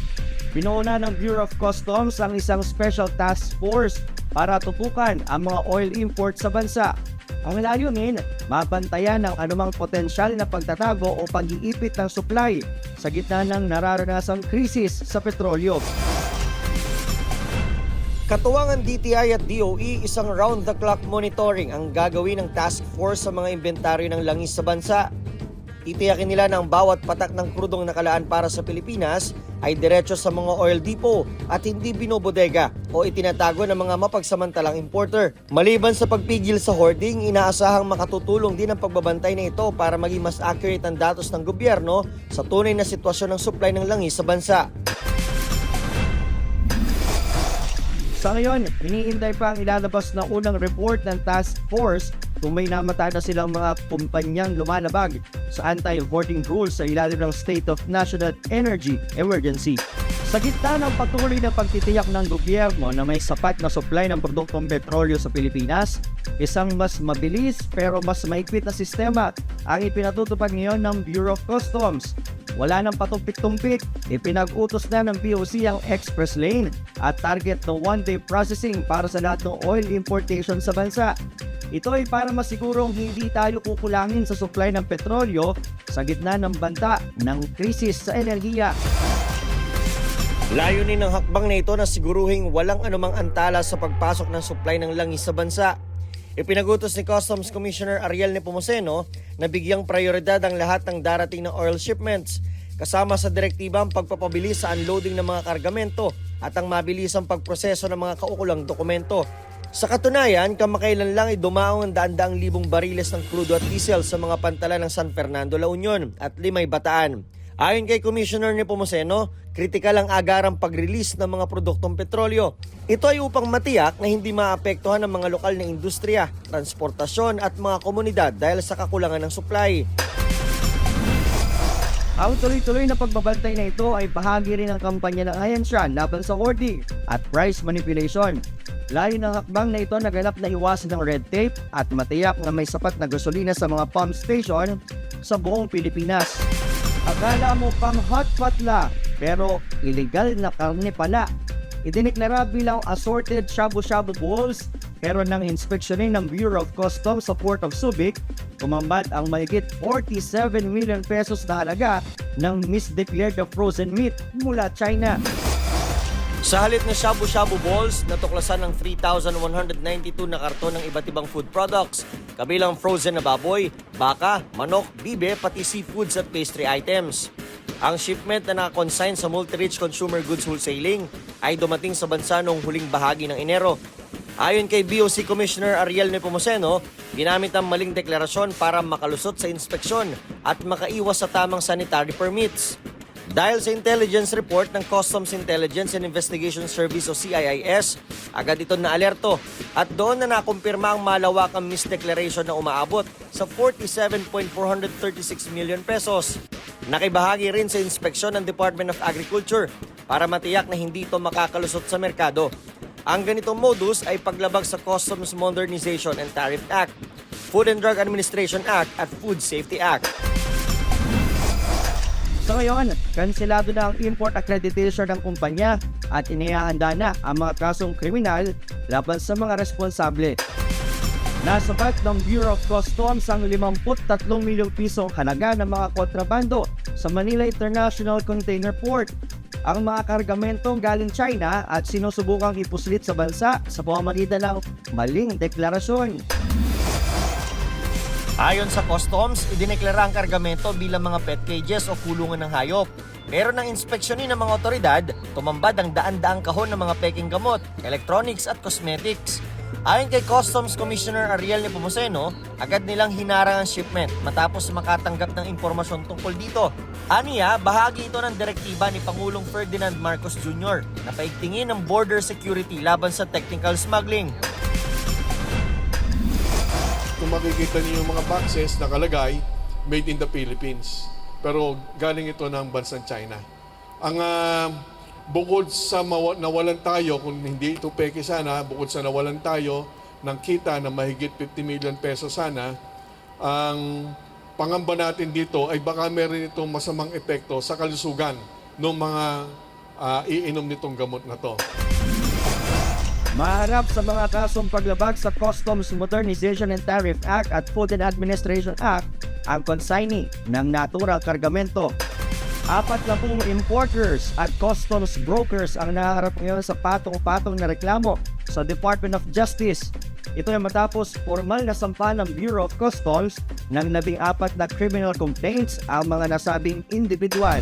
Pinuuna ng Bureau of Customs ang isang special task force para tutukan ang mga oil imports sa bansa. Ang layunin, mabantayan ang anumang potensyal na pagtatago o pag-iipit ng supply sa gitna ng nararanasang krisis sa petrolyo. Katuwang ang DTI at DOE, isang round-the-clock monitoring ang gagawin ng task force sa mga inventaryo ng langis sa bansa. Titiyakin nila na ang bawat patak ng krudong nakalaan para sa Pilipinas ay diretso sa mga oil depot at hindi binobodega o itinatago ng mga mapagsamantalang importer. Maliban sa pagpigil sa hoarding, inaasahang makatutulong din ang pagbabantay na ito para maging mas accurate ang datos ng gobyerno sa tunay na sitwasyon ng supply ng langis sa bansa. Sa ngayon, hinihintay pa ang ilalabas na unang report ng task force kung may namata na silang mga kumpanyang lumalabag sa anti-hoarding rules sa ilalim ng State of National Energy Emergency. Sa gitna ng patuloy na pagtitiyak ng gobyerno na may sapat na supply ng produktong petrolyo sa Pilipinas, isang mas mabilis pero mas maigpit na sistema ang ipinatutupad ngayon ng Bureau of Customs. Wala nang patumpik-tumpik, ipinag-utos na ng BOC ang express lane at target ng one-day processing para sa lahat ng oil importation sa bansa. Ito ay para masigurong hindi tayo kukulangin sa supply ng petrolyo sa gitna ng banta ng krisis sa enerhiya. Layunin ng hakbang na ito na siguruhing walang anumang antala sa pagpasok ng supply ng langis sa bansa. Ipinagutos ni Customs Commissioner Ariel Nepomuceno na bigyang prioridad ang lahat ng darating na oil shipments, kasama sa direktiba ang pagpapabilis sa unloading ng mga kargamento at ang mabilisang pagproseso ng mga kaukulang dokumento. Sa katunayan, kamakailan lang ay dumaong ang daan-daang libong bariles ng crudo at diesel sa mga pantalan ng San Fernando, La Union at Limay, Bataan. Ayon kay Commissioner Nepomuceno, kritikal ang agarang pag-release ng mga produktong petrolyo. Ito ay upang matiyak na hindi maapektuhan ng mga lokal na industriya, transportasyon at mga komunidad dahil sa kakulangan ng supply. Ang tuloy-tuloy na pagbabantay na ito ay bahagi rin ng kampanya ng ahensya laban sa hoarding at price manipulation. Layo ng hakbang na ito naganap na iwasan ng red tape at matiyak na may sapat na gasolina sa mga pump station sa buong Pilipinas. Akala mo pang hot pot la, pero illegal na karne pala. Idineklara bilang assorted shabu-shabu balls, pero nang inspeksyonin ng Bureau of Customs sa Port of Subic, kumambad ang mahigit 47 million pesos na halaga ng misdeclared na frozen meat mula China. Sa halip na shabu-shabu balls, natuklasan ng 3,192 na karton ng iba't ibang food products, kabilang frozen na baboy, baka, manok, bibe, pati seafoods at pastry items. Ang shipment na nakakonsign sa Multi-Rich Consumer Goods Wholesaling ay dumating sa bansa noong huling bahagi ng Enero. Ayon kay BOC Commissioner Ariel Nepomuceno, ginamit ang maling deklarasyon para makalusot sa inspeksyon at makaiwas sa tamang sanitary permits. Dahil sa intelligence report ng Customs Intelligence and Investigation Service o CIIS, agad ito na alerto at doon na nakumpirma ang malawakang misdeclaration na umaabot sa 47.436 million pesos. Nakibahagi rin sa inspeksyon ng Department of Agriculture para matiyak na hindi ito makakalusot sa merkado. Ang ganitong modus ay paglabag sa Customs Modernization and Tariff Act, Food and Drug Administration Act at Food Safety Act. Sa ngayon, kanselado na ang import accreditation ng kumpanya at inihahanda na ang mga kasong kriminal laban sa mga responsable. Nasabat ng Bureau of Customs ang 53 milyong pisong halaga ng mga kontrabando sa Manila International Container Port. Ang mga kargamento galing China at sinusubukang ipuslit sa bansa sa pamamagitan ng maling deklarasyon. Ayon sa Customs, idineklara ang kargamento bilang mga pet cages o kulungan ng hayop. Pero nang inspeksyonin ng mga otoridad, tumambad ang daan-daang kahon ng mga peking gamot, electronics at cosmetics. Ayon kay Customs Commissioner Ariel Nepomuceno, agad nilang hinarang ang shipment matapos makatanggap ng impormasyon tungkol dito. Aniya, bahagi ito ng direktiba ni Pangulong Ferdinand Marcos Jr. na paigtingin ang border security laban sa technical smuggling. Kung makikita niyo yung mga boxes nakalagay, made in the Philippines. Pero galing ito ng bansang China. Ang bukod sa nawalan tayo, kung hindi ito peke sana, bukod sa nawalan tayo ng kita na mahigit 50 million pesos sana, ang pangamba natin dito ay baka meron itong masamang epekto sa kalusugan ng mga iinom nitong gamot na to. Maharap sa mga kasong paglabag sa Customs Modernization and Tariff Act at Food and Administration Act ang consignee ng natural kargamento. 40 importers at customs brokers ang naharap ngayon sa patong-patong na reklamo sa Department of Justice. Ito ay matapos formal na sampa ng Bureau of Customs ng 14 na criminal complaints ang mga nasabing individual.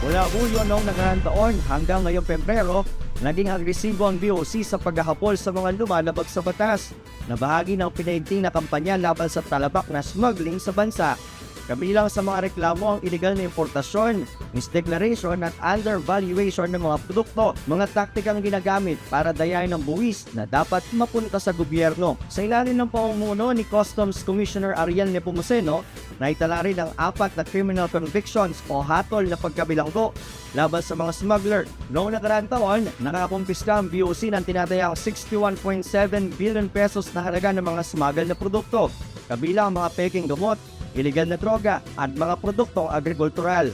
Mula Hulyo noong nakaraang taon hanggang ngayong Pebrero, naging agresibo ang BOC sa paghahapol sa mga lumalabag sa batas na bahagi ng pinaigting na kampanya laban sa talabak na smuggling sa bansa. Kabilang sa mga reklamo ang iligal na importasyon, misdeclaration at undervaluation ng mga produkto, mga taktikang ginagamit para dayain ng buwis na dapat mapunta sa gobyerno. Sa ilalim ng pamumuno ni Customs Commissioner Ariel Nepomuceno, naitala rin ang 4 na criminal convictions o hatol na pagkabilanggo laban sa mga smuggler. Noong nakaraang taon, nakakumpiska ang BOC ng tinatayang 61.7 billion pesos na halaga ng mga smuggled na produkto, kabilang ang mga peking gamot, iligal na droga at mga produktong agrikultural.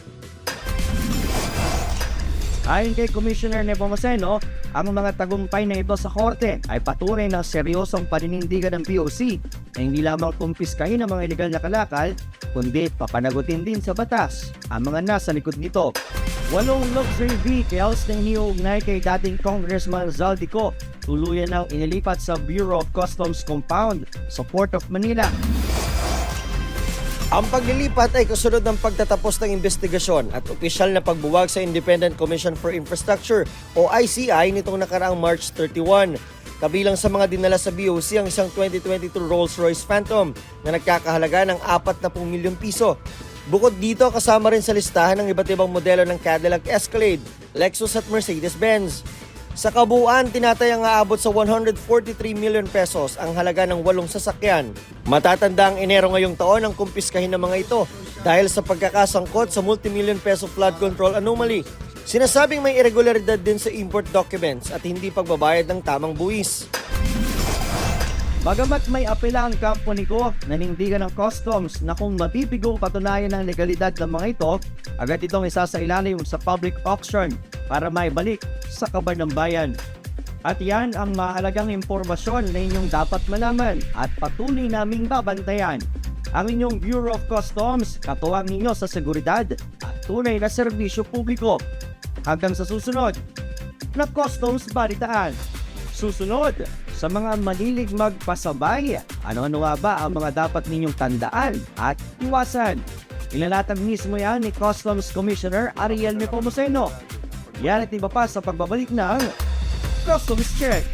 Ayon kay Commissioner Nepomuceno, ang mga tagumpay na ito sa korte ay patunay ng seryosong paninindigan ng BOC na hindi lamang kumpiskahin ang mga iligal na kalakal, kundi papanagutin din sa batas ang mga nasa likod nito. 8 luxury vehicles na iniuugnay kay dating Congressman Zaldico tuluyan ang inilipat sa Bureau of Customs Compound sa Port of Manila. Ang paglilipat ay kasunod ng pagtatapos ng investigasyon at opisyal na pagbuwag sa Independent Commission for Infrastructure o ICI nitong nakaraang March 31. Kabilang sa mga dinala sa BOC ang isang 2022 Rolls-Royce Phantom na nagkakahalaga ng 40 milyong piso. Bukod dito, kasama rin sa listahan ng iba't ibang modelo ng Cadillac Escalade, Lexus at Mercedes-Benz. Sa kabuuan, tinatayang aabot sa 143 million pesos ang halaga ng 8 sasakyan. Matatanda ang Enero ngayong taon ang kumpiskahin ng mga ito dahil sa pagkakasangkot sa multimillion peso flood control anomaly. Sinasabing may irregularidad din sa import documents at hindi pagbabayad ng tamang buwis. Bagamat may apela ang company ko, nanindigan ng customs na kung mapipigong patunayan ng legalidad ng mga ito, agad itong isasailalim sa public auction para maibalik sa kaban ng bayan. At yan ang mahalagang impormasyon na inyong dapat malaman at patuloy naming babantayan. Ang inyong Bureau of Customs, katuwang ninyo sa seguridad at tunay na serbisyo publiko. Hanggang sa susunod na Customs Balitaan. Susunod sa mga manilig magpasabay, ano-ano nga ba ang mga dapat ninyong tandaan at iwasan? Ilalatag mismo yan ni Customs Commissioner Ariel Nepomuceno. Yan at iba pa sa pagbabalik ng Customs Check.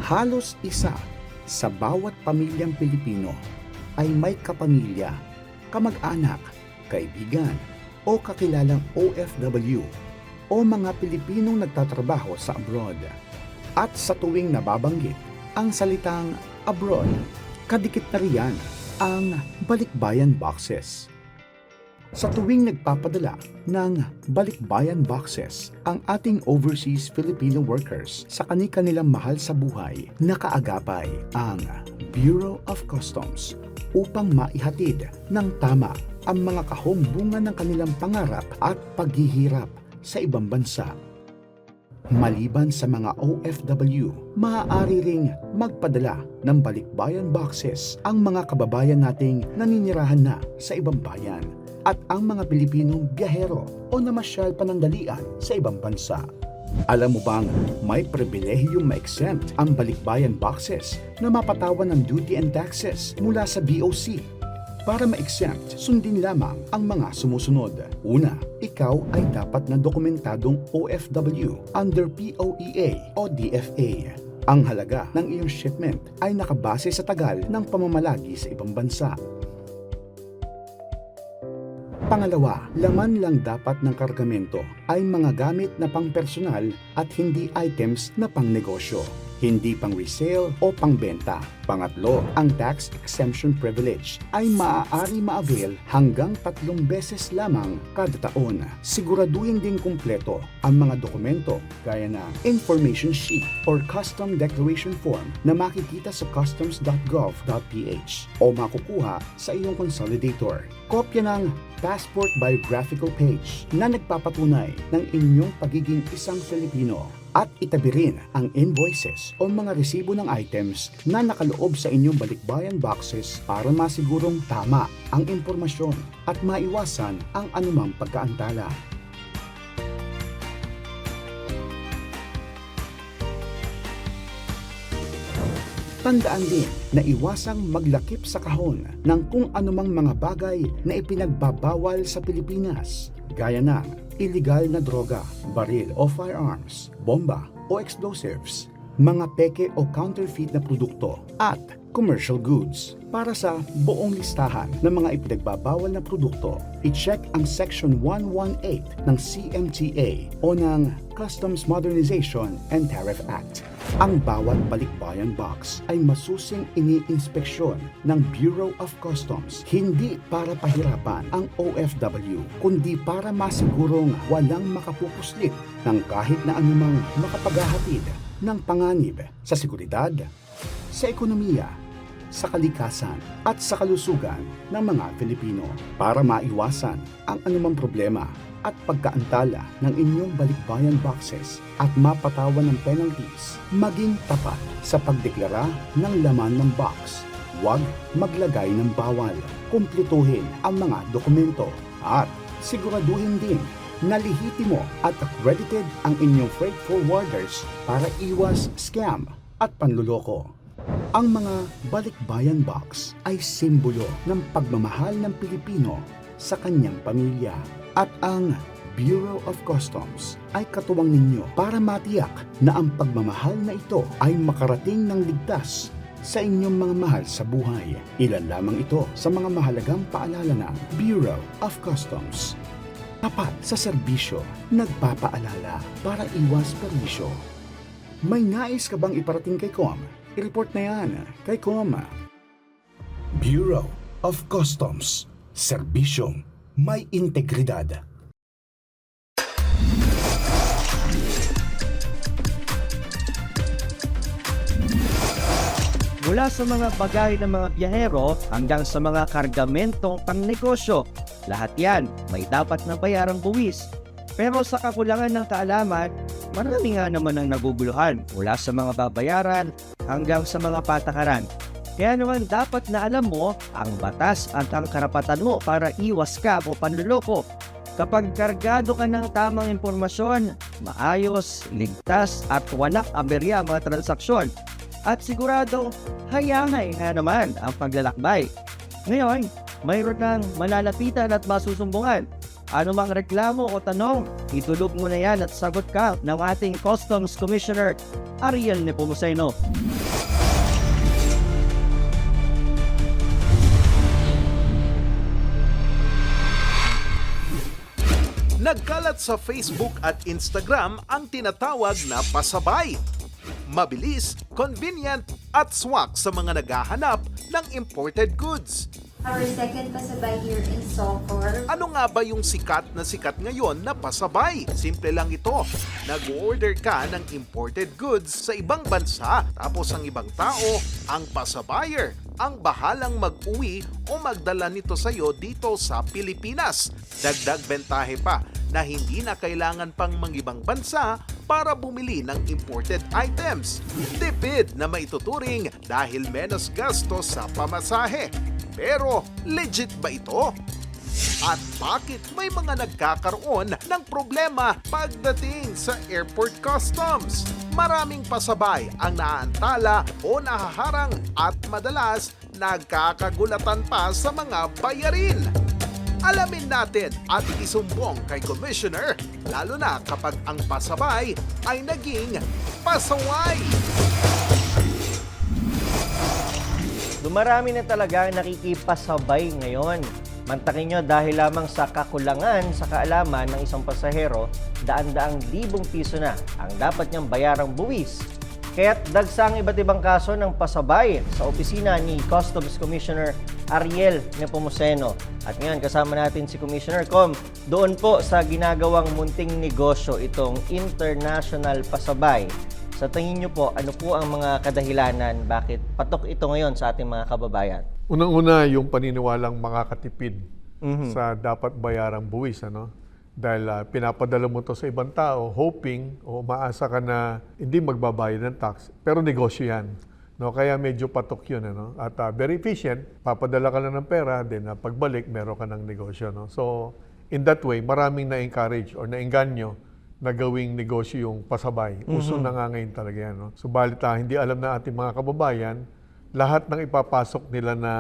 Halos isa sa bawat pamilyang Pilipino ay may kapamilya, kamag-anak, kaibigan o kakilalang OFW o mga Pilipinong nagtatrabaho sa abroad. At sa tuwing nababanggit ang salitang abroad, kadikit na riyan ang balikbayan boxes. Sa tuwing nagpapadala ng balikbayan boxes ang ating overseas Filipino workers sa kani-kanilang mahal sa buhay, nakaagapay ang Bureau of Customs upang maihatid ng tama ang mga kahumbungan ng kanilang pangarap at paghihirap sa ibang bansa. Maliban sa mga OFW, maaari ring magpadala ng balikbayan boxes ang mga kababayan nating naninirahan na sa ibang bayan at ang mga Pilipinong biyahero o namasyal panandalian sa ibang bansa. Alam mo bang may pribilehiyong ma-exempt ang balikbayan boxes na mapatawan ng duty and taxes mula sa BOC? Para ma-exempt, sundin lamang ang mga sumusunod. Una, ikaw ay dapat na dokumentadong OFW under POEA o DFA. Ang halaga ng iyong shipment ay nakabase sa tagal ng pamamalagi sa ibang bansa. Pangalawa, laman lang dapat ng kargamento ay mga gamit na pang-personal at hindi items na pang-negosyo, hindi pang-resale o pang-benta. Pangatlo, ang tax exemption privilege ay maaari ma-avail hanggang 3 beses lamang kada taon. Siguraduhin din kumpleto ang mga dokumento gaya ng information sheet or custom declaration form na makikita sa customs.gov.ph o makukuha sa iyong consolidator. Kopya ng passport biographical page na nagpapatunay ng inyong pagiging isang Filipino. At itabi rin ang invoices o mga resibo ng items na nakaloob sa inyong balikbayan boxes para masigurong tama ang impormasyon at maiwasan ang anumang pagkaantala. Tandaan din na iwasang maglakip sa kahon ng kung anumang mga bagay na ipinagbabawal sa Pilipinas, gaya ng illegal na droga, baril o firearms, bomba o explosives, mga peke o counterfeit na produkto at commercial goods. Para sa buong listahan ng mga ipinagbabawal na produkto, i-check ang Section 118 ng CMTA o ng Customs Modernization and Tariff Act. Ang bawat balikbayan box ay masusing iniinspeksyon ng Bureau of Customs, hindi para pahirapan ang OFW, kundi para masigurong walang makapupuslit ng kahit na anumang makapaghahatid ng panganib sa seguridad, sa ekonomiya, sa kalikasan at sa kalusugan ng mga Pilipino para maiwasan ang anumang problema at pagkaantala ng inyong balikbayan boxes at mapatawan ng penalties. Maging tapat sa pagdeklara ng laman ng box. Huwag maglagay ng bawal. Kumpletuhin ang mga dokumento at siguraduhin din na lehitimo at accredited ang inyong freight forwarders para iwas scam at panluloko. Ang mga balikbayan box ay simbolo ng pagmamahal ng Pilipino sa kanyang pamilya at ang Bureau of Customs ay katuwang ninyo para matiyak na ang pagmamahal na ito ay makarating ng ligtas sa inyong mga mahal sa buhay. Ilan lamang ito sa mga mahalagang paalala ng Bureau of Customs. Tapat sa serbisyo, nagpapaalala para iwas perwisyo. May nais ka bang iparating kay COM? I-report na yan kay COM. Bureau of Customs. Serbisyong may integridad. Mula sa mga bagay ng mga biyahero hanggang sa mga kargamentong pangnegosyo, lahat yan may dapat na bayarang buwis. Pero sa kakulangan ng kaalaman, marami nga naman ang naguguluhan mula sa mga babayaran hanggang sa mga patakaran. Kaya naman dapat na alam mo ang batas at ang karapatan mo para iwas ka o panluloko. Kapag kargado ka ng tamang impormasyon, maayos, ligtas at walang aberya mga transaksyon. At siguradong hayangay nga naman ang paglalakbay. Ngayon, mayroon ng malalapitan at masusumbungan. Ano mang reklamo o tanong, itulog mo na yan at sagot ka ng ating Customs Commissioner, Ariel Nepomuceno. Nagkalat sa Facebook at Instagram ang tinatawag na pasabay. Mabilis, convenient at swak sa mga naghahanap ng imported goods. Our second pasabay here in Socor. Ano nga ba yung sikat ngayon na pasabay? Simple lang ito. Nag-order ka ng imported goods sa ibang bansa, tapos ang ibang tao, ang pasabayer, ang bahalang mag-uwi o magdala nito sa iyo dito sa Pilipinas. Dagdag bentahe pa na hindi na kailangan pang mangibang bansa para bumili ng imported items. Tipid na maituturing dahil menos gastos sa pamasahe. Pero legit ba ito? At bakit may mga nagkakaroon ng problema pagdating sa airport customs? Maraming pasabay ang naaantala o nahaharang at madalas nagkakagulatan pa sa mga bayarin. Alamin natin at isumbong kay Commissioner, lalo na kapag ang pasabay ay naging pasaway. Dumarami na talaga ang nakikipasabay ngayon. Mantakin nyo dahil lamang sa kakulangan sa kaalaman ng isang pasahero, daan-daang libong piso na ang dapat niyang bayarang buwis. Kaya't dagsang iba't ibang kaso ng pasabay sa opisina ni Customs Commissioner Ariel Nepomuceno. At ngayon kasama natin si Commissioner Com doon po sa ginagawang munting negosyo itong international pasabay. Sa tingin nyo po, ano po ang mga kadahilanan bakit patok ito ngayon sa ating mga kababayan? Unang-una, yung paniniwalang makakatipid sa dapat bayarang buwis. Dahil pinapadala mo to sa ibang tao, hoping o maasa ka na hindi magbabayad ng tax, pero negosyo yan. Kaya medyo patok yun. At very efficient, papadala ka lang ng pera, then pagbalik, meron ka ng negosyo. So, in that way, maraming na-encourage or na-engganyo na gawing negosyo yung pasabay. Uso na nga ngayon talaga yan. Subalit hindi alam na ating mga kababayan, lahat ng ipapasok nila na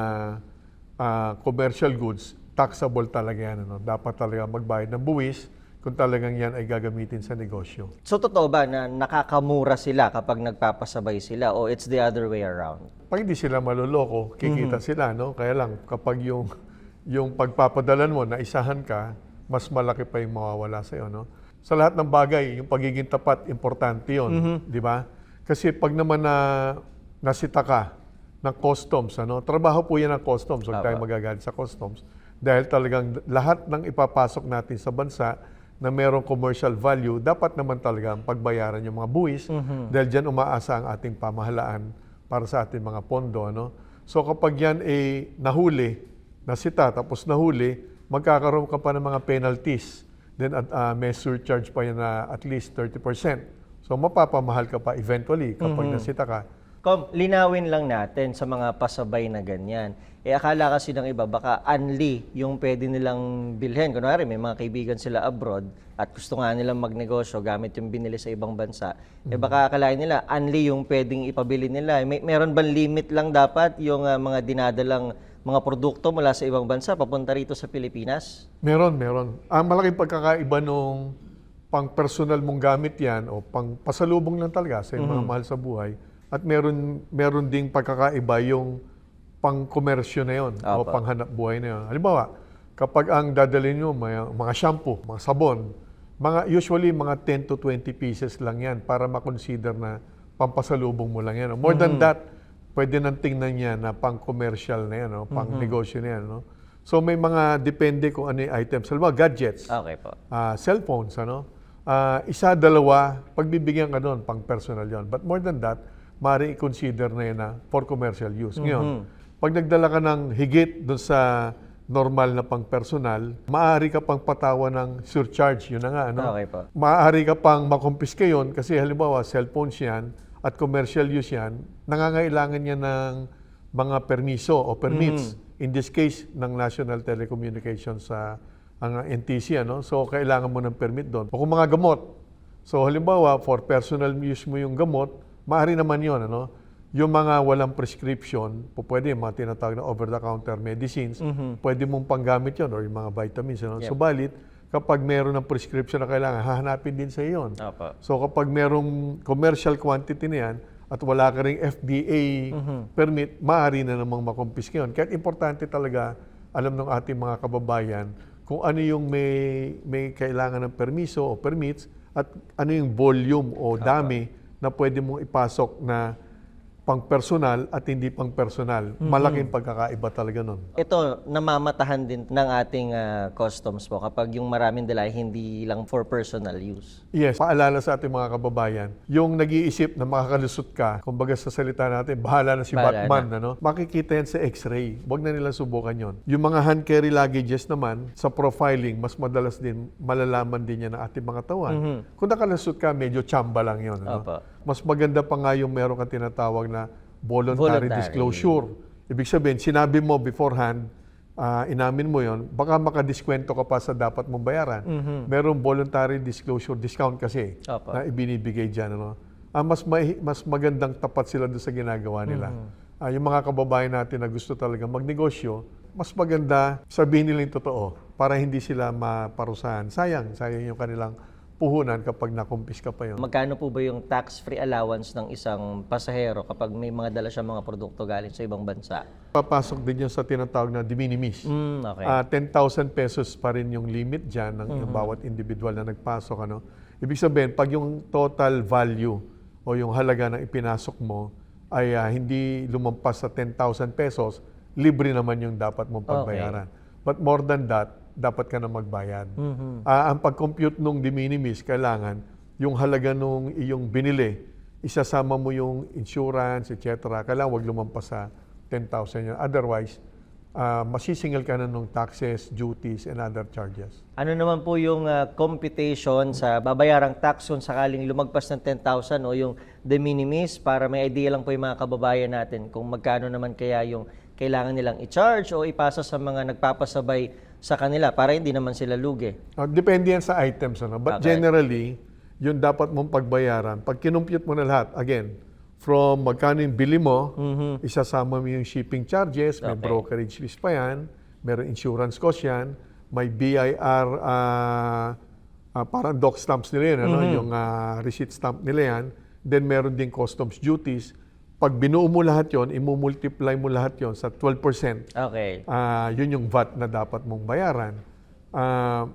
commercial goods, taxable talaga yan. Dapat talaga magbayad ng buwis kung talagang yan ay gagamitin sa negosyo. So totoo ba na nakakamura sila kapag nagpapasabay sila o it's the other way around? Pag hindi sila maluloko, kikita sila. Kaya lang, kapag yung pagpapadalan mo na isahan ka, mas malaki pa yung mawawala sa'yo. Sa lahat ng bagay, yung pagiging tapat, importante yun. Di ba? Kasi pag naman nasita ka ng customs, trabaho po yan ng customs, huwag tayo magagalit sa customs. Dahil talagang lahat ng ipapasok natin sa bansa na merong commercial value, dapat naman talaga pagbayaran yung mga buwis. Dahil dyan umaasa ang ating pamahalaan para sa ating mga pondo. So kapag yan nahuli, nasita, tapos nahuli, magkakaroon ka pa ng mga penalties. Then may surcharge pa yan na at least 30%. So mapapamahal ka pa eventually kapag nasita ka. Linawin lang natin sa mga pasabay na ganyan. Akala kasi ng iba, baka unli yung pwede nilang bilhin. Kunwari, may mga kaibigan sila abroad at gusto nga nilang magnegosyo gamit yung binili sa ibang bansa. Baka akalain nila, unli yung pwedeng ipabili nila. Meron bang limit lang dapat yung mga dinadalang mga produkto mula sa ibang bansa papunta rito sa Pilipinas? Meron. Ang malaking pagkakaiba nung pang personal mong gamit yan o pang pasalubong lang talaga sa mga mahal sa buhay. At meron ding pagkakaiba yung pang komersyo na yon o pang hanap buhay na yon. Halimbawa, kapag ang dadalhin nyo mga shampoo, mga sabon, usually mga 10 to 20 pieces lang yan para makonsider na pampasalubong mo lang yan. More than that, pwede nang tingnan yan na pang commercial na yan, pang negosyo na yan. No? So may mga depende kung ano yung items. Halimbawa, gadgets, Okay po. cellphones, isa, dalawa, pagbibigyan ka doon, pang personal yon. But more than that, maaari i-consider na yan na for commercial use. Ngayon, pag nagdala ka ng higit doon sa normal na pang personal, maaari ka pang patawan ng surcharge. Yun na nga, Okay po. Maaari ka pang makumpiske yun kasi halimbawa, cellphones yan at commercial use yan, nangangailangan yan ng mga permiso o permits. In this case, ng National Telecommunications sa ang NTC, So, kailangan mo ng permit doon. O kung mga gamot. So, halimbawa, for personal use mo yung gamot, maaari naman yun, Yung mga walang prescription, pwede yung mga tinatawag na over-the-counter medicines, pwede mong panggamit yun or yung mga vitamins, Yep. Subalit, kapag meron ng prescription na kailangan, hahanapin din sa iyon. So, kapag merong commercial quantity na yan, at wala ka ring FDA permit, maaari na namang makumpiske yun. Kaya importante talaga, alam ng ating mga kababayan, kung ano yung may kailangan ng permiso o permits at ano yung volume o dami na pwede mong ipasok na pang personal at hindi pang personal. Malaking pagkakaiba talaga nun. Ito, namamatahan din ng ating customs po kapag yung maraming dala hindi lang for personal use. Yes, paalala sa ating mga kababayan, yung nag-iisip na makakalusot ka, kumbaga sa salita natin, bahala na si Bahala Batman, makikita yan sa x-ray. Huwag na nila subukan yon. Yung mga hand carry luggages naman, sa profiling, mas madalas din, malalaman din yan ng ating mga tawan. Kung nakalusot ka, medyo chamba lang yun. Mas maganda pa nga yung meron kang tinatawag na voluntary disclosure. Ibig sabihin, sinabi mo beforehand, inamin mo yon, baka makadiskwento ka pa sa dapat mong bayaran. Merong voluntary disclosure discount kasi na ibinibigay dyan. Mas magandang tapat sila doon sa ginagawa nila. Yung mga kababayan natin na gusto talaga magnegosyo, mas maganda sabihin nila yung totoo para hindi sila maparusahan. Sayang yung kanilang puhunan kapag nakumpiska pa yun. Magkano po ba yung tax-free allowance ng isang pasahero kapag may mga dala siya mga produkto galing sa ibang bansa? Papasok din yun sa tinatawag na de minimis. Okay. 10,000 pesos pa rin yung limit dyan ng yung bawat individual na nagpasok. Ibig sabihin, pag yung total value o yung halaga na ipinasok mo ay hindi lumampas sa 10,000 pesos, libre naman yung dapat mong pagbayaran. But more than that, dapat ka na magbayad. Ang pag-compute nung de minimis, kailangan yung halaga nung iyong binili, isasama mo yung insurance, etc. Kailangan wag lumampas sa 10,000 yun. Otherwise, masisingil ka na nung taxes, duties, and other charges. Ano naman po yung computation sa babayarang tax kung sakaling lumagpas ng 10,000 o yung de minimis para may idea lang po yung mga kababayan natin kung magkano naman kaya yung kailangan nilang i-charge o ipasa sa mga nagpapasabay sa kanila para hindi naman sila lugi? Depende yan sa items. But generally, yung dapat mong pagbayaran, pag kinumpute mo na lahat, again, from magkano yung bili mo, isasama mo yung shipping charges, may brokerage fees pa yan, meron insurance cost yan, may BIR, parang doc stamps nila yan, yung receipt stamp nila yan, then meron din customs duties. Pag binuo mo lahat yon, imumultiply mo lahat yon sa 12%. Yun yung VAT na dapat mong bayaran.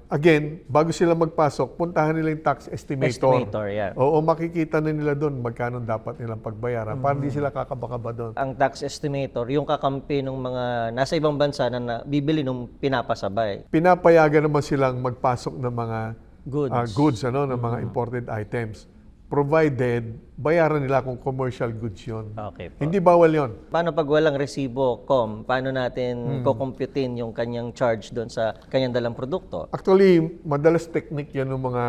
Again, bago sila magpasok, puntahan nila yung tax estimator. Oo, makikita na nila doon magkano dapat nilang pagbayaran para hindi sila kakaba-kaba doon. Ang tax estimator, yung kakampi ng mga nasa ibang bansa na bibili nung pinapasabay. Pinapayagan naman silang magpasok ng mga goods ng mga imported items. Provided, bayaran nila kung commercial goods yun. Hindi bawal yun. Paano pag walang resibo, paano natin kukumputin yung kanyang charge doon sa kanyang dalang produkto? Actually, madalas technique yan ng mga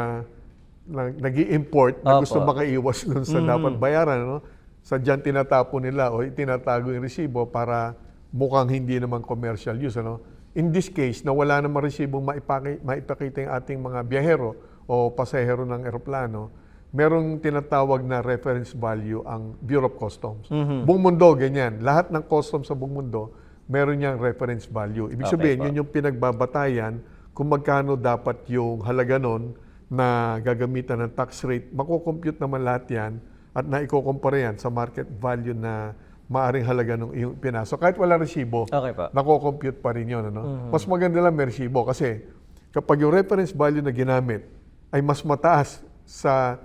nag-i-import na gusto makaiwas doon sa dapat bayaran. Sadyang tinatapo nila o itinatago yung resibo para mukhang hindi naman commercial use. In this case, na wala namang resibong maipakita yung ating mga biyahero o pasahero ng eroplano, merong tinatawag na reference value ang Bureau of Customs. Buong mundo, ganyan. Lahat ng customs sa buong mundo, meron niyang reference value. Ibig Okay sabihin, po. yun yung pinagbabatayan kung magkano dapat yung halaga nun na gagamitan ng tax rate. Makukompute naman lahat yan at naikukumpara yan sa market value na maaring halaga ng iyong pinasok. Kahit wala resibo, Okay po. nakukompute pa rin yun. Ano? Mas maganda lang may resibo kasi kapag yung reference value na ginamit ay mas mataas sa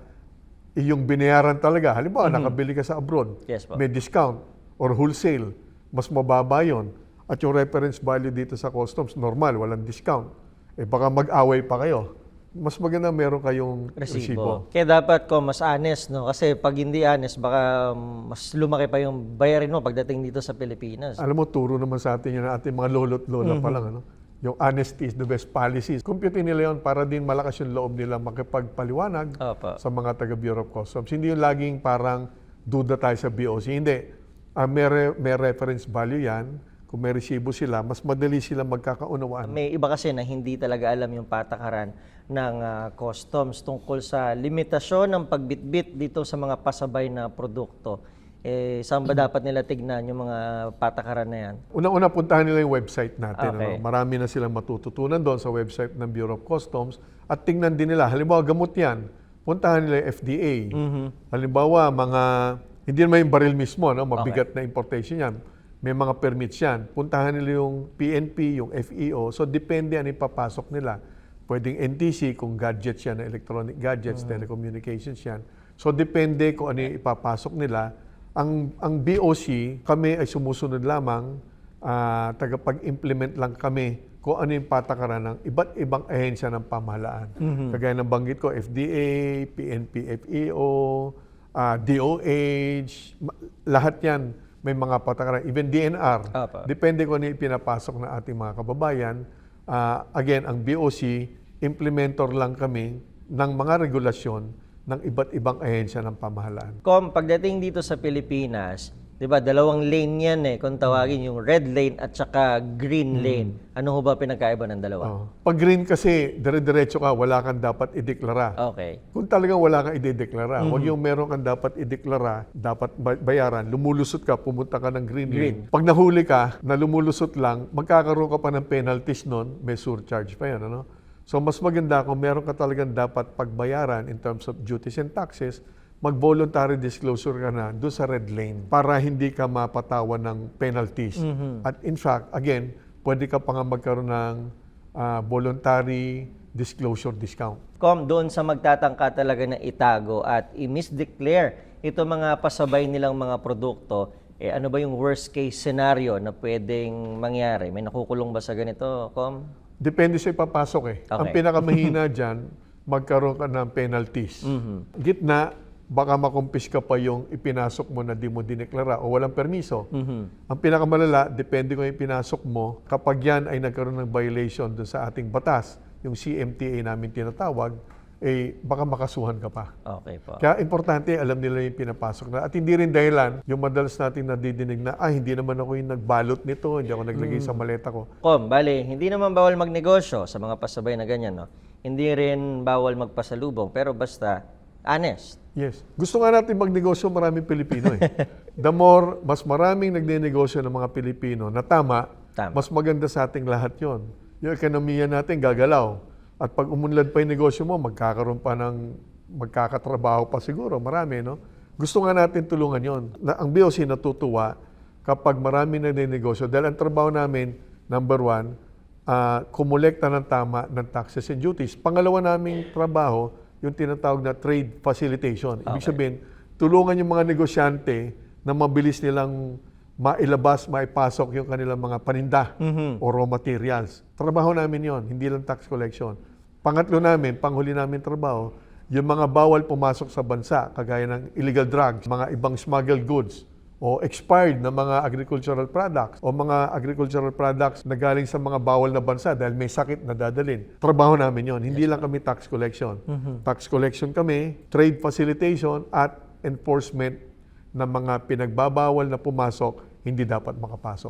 iyong binayaran talaga. Halimbawa, nakabili ka sa abroad, Yes po. may discount or wholesale, mas mababa yun. At yung reference value dito sa customs, normal, walang discount. Eh baka mag-away pa kayo. Mas maganda meron kayong resibo. Kaya dapat ko mas honest, no? Kasi pag hindi honest, baka mas lumaki pa yung bayarin mo pagdating dito sa Pilipinas. Alam mo, turo naman sa atin yun ng ating mga lolo't lola pa lang. Ano? Yung honesty is the best policy. Compute nila yun para din malakas yung loob nila makipagpaliwanag Opo. sa mga taga Bureau of Customs. Hindi yung laging parang duda tayo sa BOC. Hindi. May reference value yan. Kung may resibo sila, mas madali sila magkakaunawaan. May iba kasi na hindi talaga alam yung patakaran ng customs tungkol sa limitasyon ng pagbitbit dito sa mga pasabay na produkto. Saan ba dapat nila tignan yung mga patakaran na yan? Unang-una, puntahan nila yung website natin. Okay. Ano? Marami na silang matututunan doon sa website ng Bureau of Customs. At tingnan din nila, halimbawa gamot yan, puntahan nila yung FDA. Halimbawa, hindi naman yung baril mismo, no? Mabigat na importation yan. May mga permits yan. Puntahan nila yung PNP, yung FEO. So, depende ano yung papasok nila. Pwedeng NTC kung gadgets yan, electronic gadgets, telecommunications yan. So, depende kung ano yung ipapasok nila. Ang BOC, kami ay sumusunod lamang, tagapag-implement lang kami kung ano yung patakaran ng iba't ibang ahensya ng pamahalaan. Kagaya ng banggit ko, FDA, PNP, FEO, DOH, lahat yan may mga patakaran. Even DNR, depende kung ano yung pinapasok ng ating mga kababayan. Again, ang BOC, implementor lang kami ng mga regulasyon ng iba't ibang ahensya ng pamahalaan. Pagdating dito sa Pilipinas, di ba, dalawang lane yan kung tawagin yung red lane at saka green lane. Ano ho ba pinagkaiba ng dalawa? Pag green kasi, dire-diretso ka, wala kang dapat ideklara. Okay. Kung talagang wala kang idedeklara, huwag yung meron kang dapat ideklara, dapat bayaran, lumulusot ka, pumunta ka ng green lane. Pag nahuli ka, na lumulusot lang, magkakaroon ka pa ng penalties nun, may surcharge pa yun, ano? So mas maganda kung meron ka talagang dapat pagbayaran in terms of duties and taxes, mag-voluntary disclosure ka na doon sa red lane para hindi ka mapatawan ng penalties. At in fact, again, pwede ka pa nga magkaroon ng voluntary disclosure discount. Doon sa magtatangka talaga na itago at i-misdeclare ito mga pasabay nilang mga produkto, ano ba yung worst case scenario na pwedeng mangyari? May nakukulong ba sa ganito, Depende sa ipapasok Ang pinakamahina dyan, magkaroon ka ng penalties. Gitna, baka makumpis ka pa yung ipinasok mo na di mo dineklara o walang permiso. Ang pinakamalala, depende kung ipinasok mo, kapag yan ay nagkaroon ng violation dun sa ating batas, yung CMTA namin tinatawag, baka makasuhan ka pa. Okay po. Kaya importante, alam nila yung pinapasok na. At hindi rin dahilan, yung madalas natin nadidinig na, hindi naman ako yung nagbalot nito, hindi ako naglagay sa maleta ko. Bale, hindi naman bawal magnegosyo sa mga pasabay na ganyan, no? Hindi rin bawal magpasalubong, pero basta honest. Yes. Gusto nga natin magnegosyo, maraming Pilipino The more, mas maraming nagnenegosyo ng mga Pilipino na tama, mas maganda sa ating lahat yon. Yung ekonomiya natin gagalaw. At pag umunlad pa yung negosyo mo, magkakatrabaho pa siguro, marami, no? Gusto nga natin tulungan yon. Ang BOC natutuwa kapag marami nagnenegosyo. Dahil ang trabaho namin, number one, kumulekta ng tama ng taxes and duties. Pangalawa naming trabaho, yung tinatawag na trade facilitation. Ibig sabihin, tulungan yung mga negosyante na mabilis nilang mailabas, maipasok yung kanilang mga paninda o raw materials. Trabaho namin yon, hindi lang tax collection. Pangatlo namin, panghuli namin trabaho, yung mga bawal pumasok sa bansa, kagaya ng illegal drugs, mga ibang smuggled goods, o expired na mga agricultural products, o mga agricultural products na galing sa mga bawal na bansa dahil may sakit na dadalhin. Trabaho namin yon, hindi lang kami tax collection. Tax collection kami, trade facilitation, at enforcement ng mga pinagbabawal na pumasok, hindi dapat makapasok.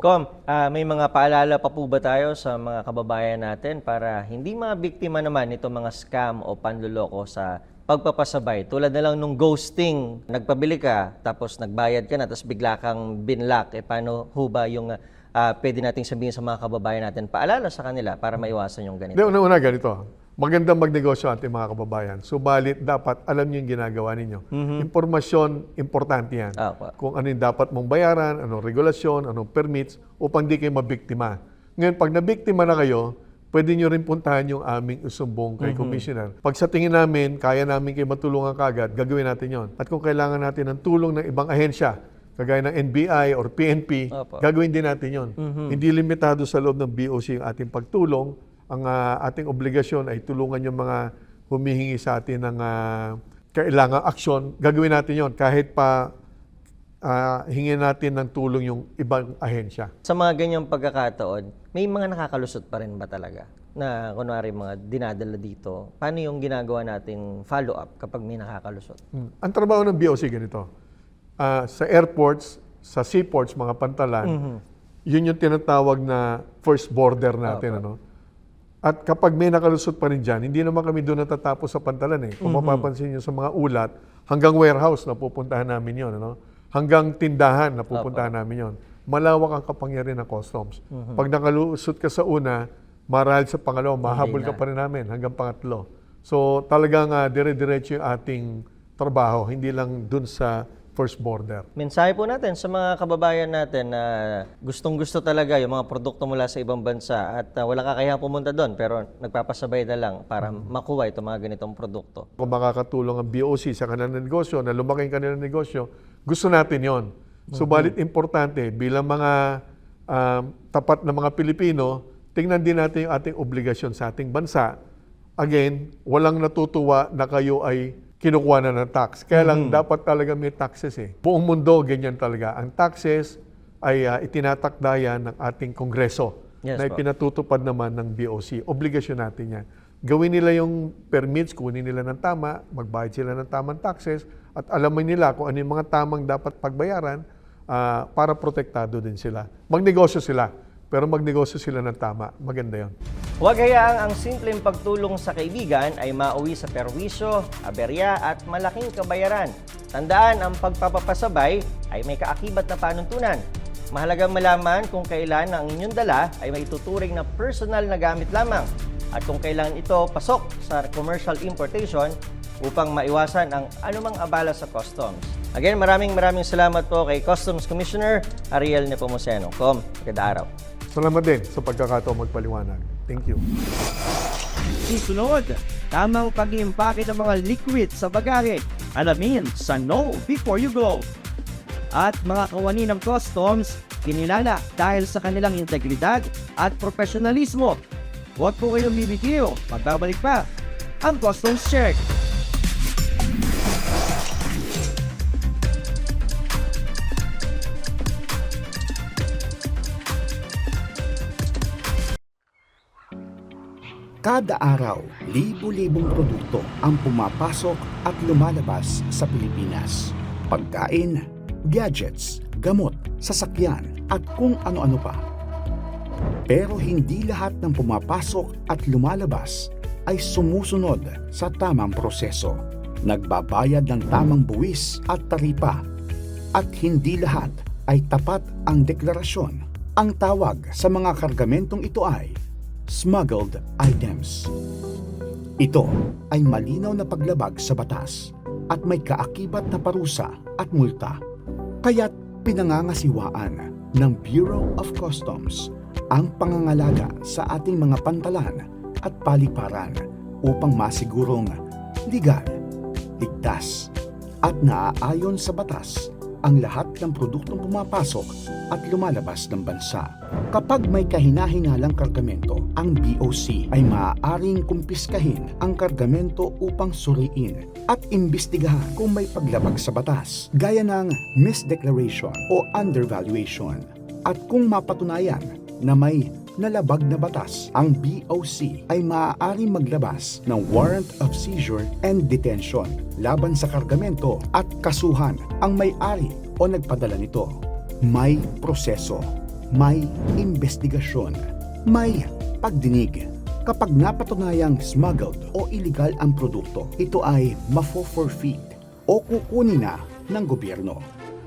May mga paalala pa po ba tayo sa mga kababayan natin para hindi mga biktima naman itong mga scam o panluloko sa pagpapasabay? Tulad na lang nung ghosting, nagpabili ka, tapos nagbayad ka na, tapos bigla kang binlock. Paano ho ba yung pwede nating sabihin sa mga kababayan natin, paalala sa kanila para maiwasan yung ganito? Una ganito. Magandang magnegosyo ating mga kababayan. Subalit, dapat alam niyo yung ginagawa ninyo. Impormasyon, importante yan. Kung ano yung dapat mong bayaran, anong regulasyon, anong permits, upang di kayo mabiktima. Ngayon, pag nabiktima na kayo, pwede nyo rin puntahan yung aming usumbong kay Commissioner. Pag sa tingin namin, kaya namin kayo matulungan kagad, gagawin natin yon. At kung kailangan natin ng tulong ng ibang ahensya, kagaya ng NBI or PNP, gagawin din natin yon. Hindi limitado sa loob ng BOC yung ating pagtulong. Ang ating obligasyon ay tulungan yung mga humihingi sa atin ng kailangang aksyon. Gagawin natin yon kahit pa hingin natin ng tulong yung ibang ahensya. Sa mga ganyang pagkakataon, may mga nakakalusot pa rin ba talaga? Na kunwari mga dinadala dito, paano yung ginagawa nating follow-up kapag may nakakalusot? Ang trabaho ng BOC ganito. Sa airports, sa seaports, mga pantalan, yun yung tinatawag na first border natin. Ano? At kapag may nakalusot pa rin dyan, hindi naman kami doon natatapos sa pantalan. Kung mapapansin nyo sa mga ulat, hanggang warehouse na pupuntahan namin yun. Ano? Hanggang tindahan na pupuntahan namin yon. Malawak ang kapangyarihan ng customs. Pag nakalusot ka sa una, marahil sa pangalawa, mahabol ka pa rin namin hanggang pangatlo. So talagang dire-diretso yung ating trabaho, hindi lang dun sa first border. Mensahe po natin sa mga kababayan natin na gustong-gusto talaga yung mga produkto mula sa ibang bansa at wala kakayahang pumunta doon pero nagpapasabay na lang para makuha itong mga ganitong produkto. Kung makakatulong ang BOC sa kanilang negosyo, na lumaki ang kanilang negosyo, gusto natin yon. Subalit importante, bilang mga tapat na mga Pilipino, tingnan din natin yung ating obligasyon sa ating bansa. Again, walang natutuwa na kayo ay kinukuha na ng tax. Kaya lang dapat talaga may taxes Buong mundo, ganyan talaga. Ang taxes ay itinatakda yan ng ating Kongreso na ipinatutupad naman ng BOC. Obligasyon natin yan. Gawin nila yung permits, kunin nila ng tama, magbayad sila ng tamang taxes, at alamin nila kung ano yung mga tamang dapat pagbayaran para protektado din sila. Magnegosyo sila, pero magnegosyo sila ng tama. Maganda yon. Huwag hayaang ang simpleng pagtulong sa kaibigan ay mauwi sa perwisyo, aberya at malaking kabayaran. Tandaan, ang pagpapasabay ay may kaakibat na panuntunan. Mahalagang malaman kung kailan ang inyong dala ay may tuturing na personal na gamit lamang at kung kailan ito pasok sa commercial importation upang maiwasan ang anumang abala sa customs. Again, maraming salamat po kay Customs Commissioner Ariel Nepomuceno. Magandang araw. Salamat din sa pagkakataong magpaliwanag. Thank you. Susunod, tamang pag-iimpake ng mga liquid sa bagahe. Alamin sa Know Before You Go. At mga kawani ng customs, kinilala dahil sa kanilang integridad at profesionalismo. Huwag po kayong bibitiw. Magbabalik pa ang Customs Check. Kada araw, libo-libong produkto ang pumapasok at lumalabas sa Pilipinas. Pagkain, gadgets, gamot, sasakyan at kung ano-ano pa. Pero hindi lahat ng pumapasok at lumalabas ay sumusunod sa tamang proseso. Nagbabayad ng tamang buwis at taripa. At hindi lahat ay tapat ang deklarasyon. Ang tawag sa mga kargamentong ito ay smuggled items. Ito ay malinaw na paglabag sa batas at may kaakibat na parusa at multa. Kaya't pinangangasiwaan ng Bureau of Customs ang pangangalaga sa ating mga pantalan at paliparan upang masigurong legal, ligtas at naaayon sa batas ang lahat ng produktong pumapasok at lumalabas ng bansa. Kapag may kahina-hinalang kargamento, ang BOC ay maaaring kumpiskahin ang kargamento upang suriin at imbestigahan kung may paglabag sa batas, gaya ng misdeclaration o undervaluation. At kung mapatunayan na may nalabag na batas, ang BOC ay maaaring maglabas ng warrant of seizure and detention laban sa kargamento at kasuhan ang may-ari o nagpadala nito. May proseso, may investigasyon, may pagdinig. Kapag napatunayang smuggled o illegal ang produkto, ito ay mafo-forfeit o kukunin na ng gobyerno.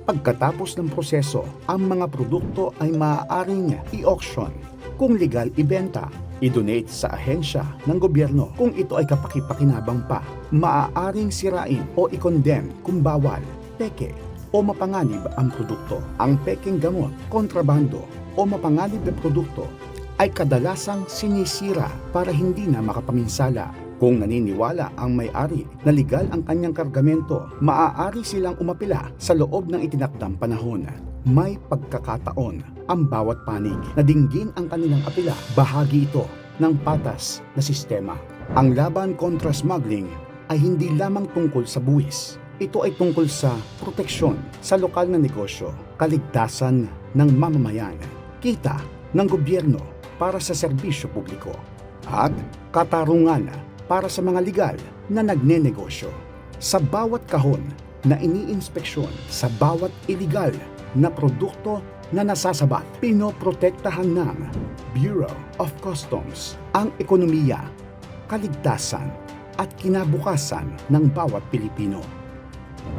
Pagkatapos ng proseso, ang mga produkto ay maaaring i-auction kung legal ibenta, i-donate sa ahensya ng gobyerno kung ito ay kapaki-pakinabang pa, maaaring sirain o i-condemn kung bawal, peke o mapanganib ang produkto. Ang pekeng gamot, kontrabando o mapanganib na produkto ay kadalasang sinisira para hindi na makapaminsala. Kung naniniwala ang may-ari na legal ang kanyang kargamento, maaari silang umapila sa loob ng itinakdang panahon. May pagkakataon ang bawat panig na dinggin ang kanilang apila. Bahagi ito ng patas na sistema. Ang laban kontra smuggling ay hindi lamang tungkol sa buwis. Ito ay tungkol sa proteksyon sa lokal na negosyo, kaligtasan ng mamamayan, kita ng gobyerno para sa serbisyo publiko, at katarungan para sa mga legal na nagnenegosyo. Sa bawat kahon na iniinspeksyon, sa bawat illegal na produkto na nasasabat, pinoprotektahan ng Bureau of Customs ang ekonomiya, kaligtasan at kinabukasan ng bawat Pilipino.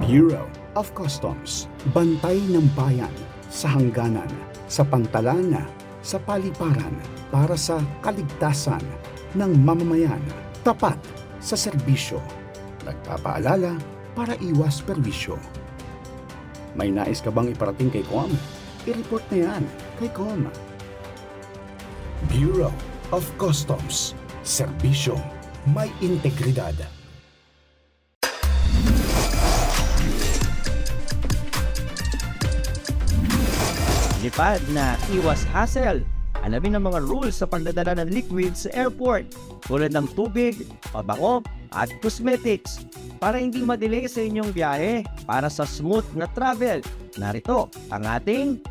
Bureau of Customs, bantay ng bayan sa hangganan, sa pantalan, sa paliparan para sa kaligtasan ng mamamayan. Tapat sa serbisyo, nagpapaalala para iwas perwisyo. May nais ka bang iparating kay COM? I-report na yan kay COM. Bureau of Customs, serbisyo may integridad. Lipad na iwas hassle. Alamin ang mga rules sa pagdadala ng liquid sa airport tulad ng tubig, pabango at cosmetics para hindi madelay sa inyong biyahe. Para sa smooth na travel, narito ang ating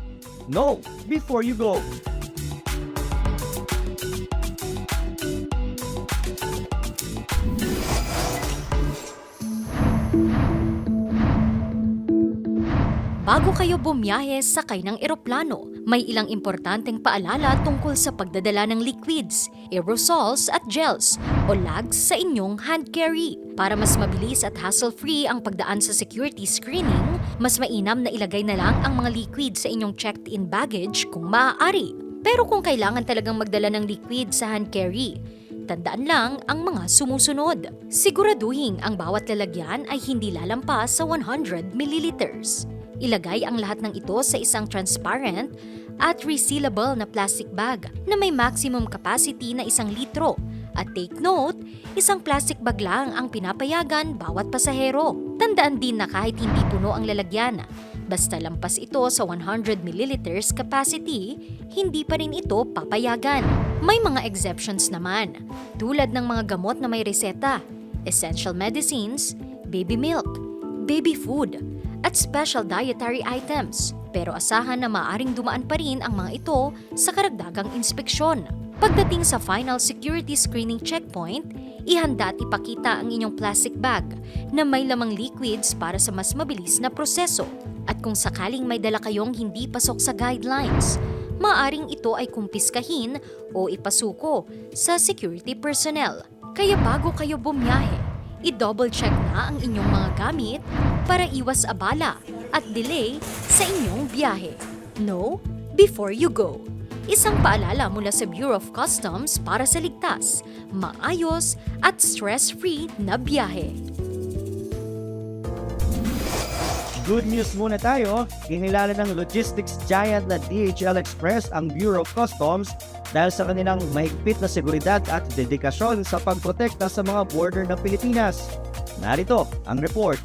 Know Before You Go. Bago kayo bumiyahe sakay ng eroplano, may ilang importanteng paalala tungkol sa pagdadala ng liquids, aerosols at gels o lags sa inyong hand carry. Para mas mabilis at hassle-free ang pagdaan sa security screening, mas mainam na ilagay na lang ang mga liquids sa inyong checked-in baggage kung maaari. Pero kung kailangan talagang magdala ng liquid sa hand carry, tandaan lang ang mga sumusunod. Siguraduhin ang bawat lalagyan ay hindi lalampas sa 100 milliliters. Ilagay ang lahat ng ito sa isang transparent at resealable na plastic bag na may maximum capacity na 1 litro. At take note, isang plastic bag lang ang pinapayagan bawat pasahero. Tandaan din na kahit hindi puno ang lalagyan, basta lampas ito sa 100 milliliters capacity, hindi pa rin ito papayagan. May mga exceptions naman, tulad ng mga gamot na may reseta, essential medicines, baby milk, baby food, at special dietary items. Pero asahan na maaring dumaan pa rin ang mga ito sa karagdagang inspeksyon. Pagdating sa final security screening checkpoint, ihanda at ipakita ang inyong plastic bag na may lamang liquids para sa mas mabilis na proseso. At kung sakaling may dala kayong hindi pasok sa guidelines, maaring ito ay kumpiskahin o ipasuko sa security personnel. Kaya bago kayo bumiyahe, i-double check na ang inyong mga gamit para iwas abala at delay sa inyong biyahe. Know Before You Go. Isang paalala mula sa Bureau of Customs para sa ligtas, maayos at stress-free na biyahe. Good news muna tayo. Kinilala ng logistics giant na DHL Express ang Bureau of Customs dahil sa kanilang mahigpit na seguridad at dedikasyon sa pagprotekta sa mga border ng Pilipinas. Narito ang report.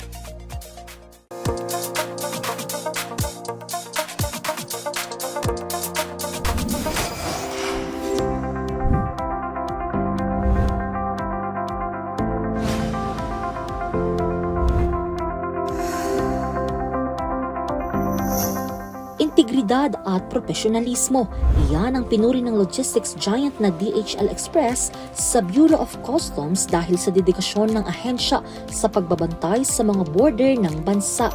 Integridad at profesionalismo. Iyan ang pinuri ng logistics giant na DHL Express sa Bureau of Customs dahil sa dedikasyon ng ahensya sa pagbabantay sa mga border ng bansa.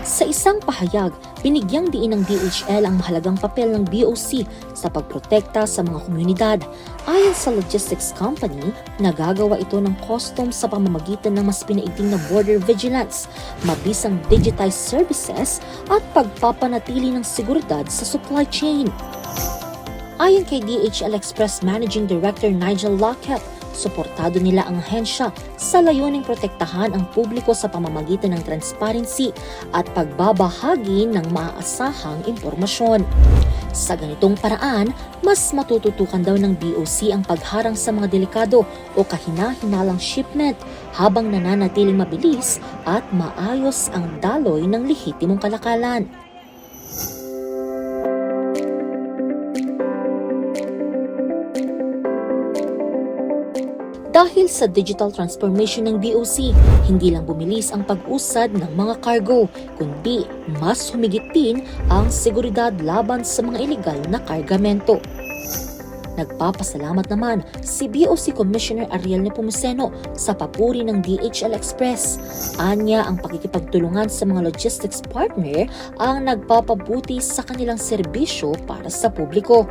Sa isang pahayag, binigyang diin ng DHL ang mahalagang papel ng BOC sa pagprotekta sa mga komunidad. Ayon sa logistics company, nagagawa ito ng customs sa pamamagitan ng mas pinaigting na border vigilance, mabisang digitized services at pagpapanatili ng seguridad sa supply chain. Ayon kay DHL Express Managing Director Nigel Lockett, suportado nila ang ahensya sa layuning protektahan ang publiko sa pamamagitan ng transparency at pagbabahagi ng maaasahang impormasyon. Sa ganitong paraan, mas matututukan daw ng BOC ang pagharang sa mga delikado o kahina-hinalang shipment habang nananatiling mabilis at maayos ang daloy ng lehitimong kalakalan. Dahil sa digital transformation ng BOC, hindi lang bumilis ang pag-usad ng mga cargo, kundi mas humigit din ang seguridad laban sa mga ilegal na kargamento. Nagpapasalamat naman si BOC Commissioner Ariel Nepomuceno sa papuri ng DHL Express. Anya ang pakikipagtulungan sa mga logistics partner ang nagpapabuti sa kanilang serbisyo para sa publiko.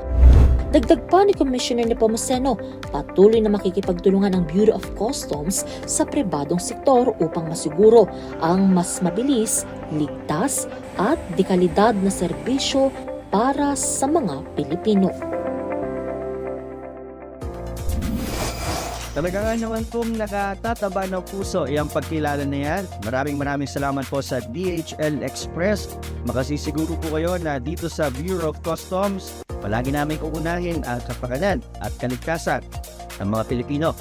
Dagdag pa ni Commissioner Nepomuceno, patuloy na makikipagtulungan ang Bureau of Customs sa pribadong sektor upang masiguro ang mas mabilis, ligtas at dekalidad na serbisyo para sa mga Pilipino. Talaga nga naman pong nakatataba ng puso iyang pagkilala na yan. Maraming salamat po sa DHL Express. Makasisiguro po kayo na dito sa Bureau of Customs, palagi namin uunahin ang kapakanan at kaligtasan ng mga Pilipino.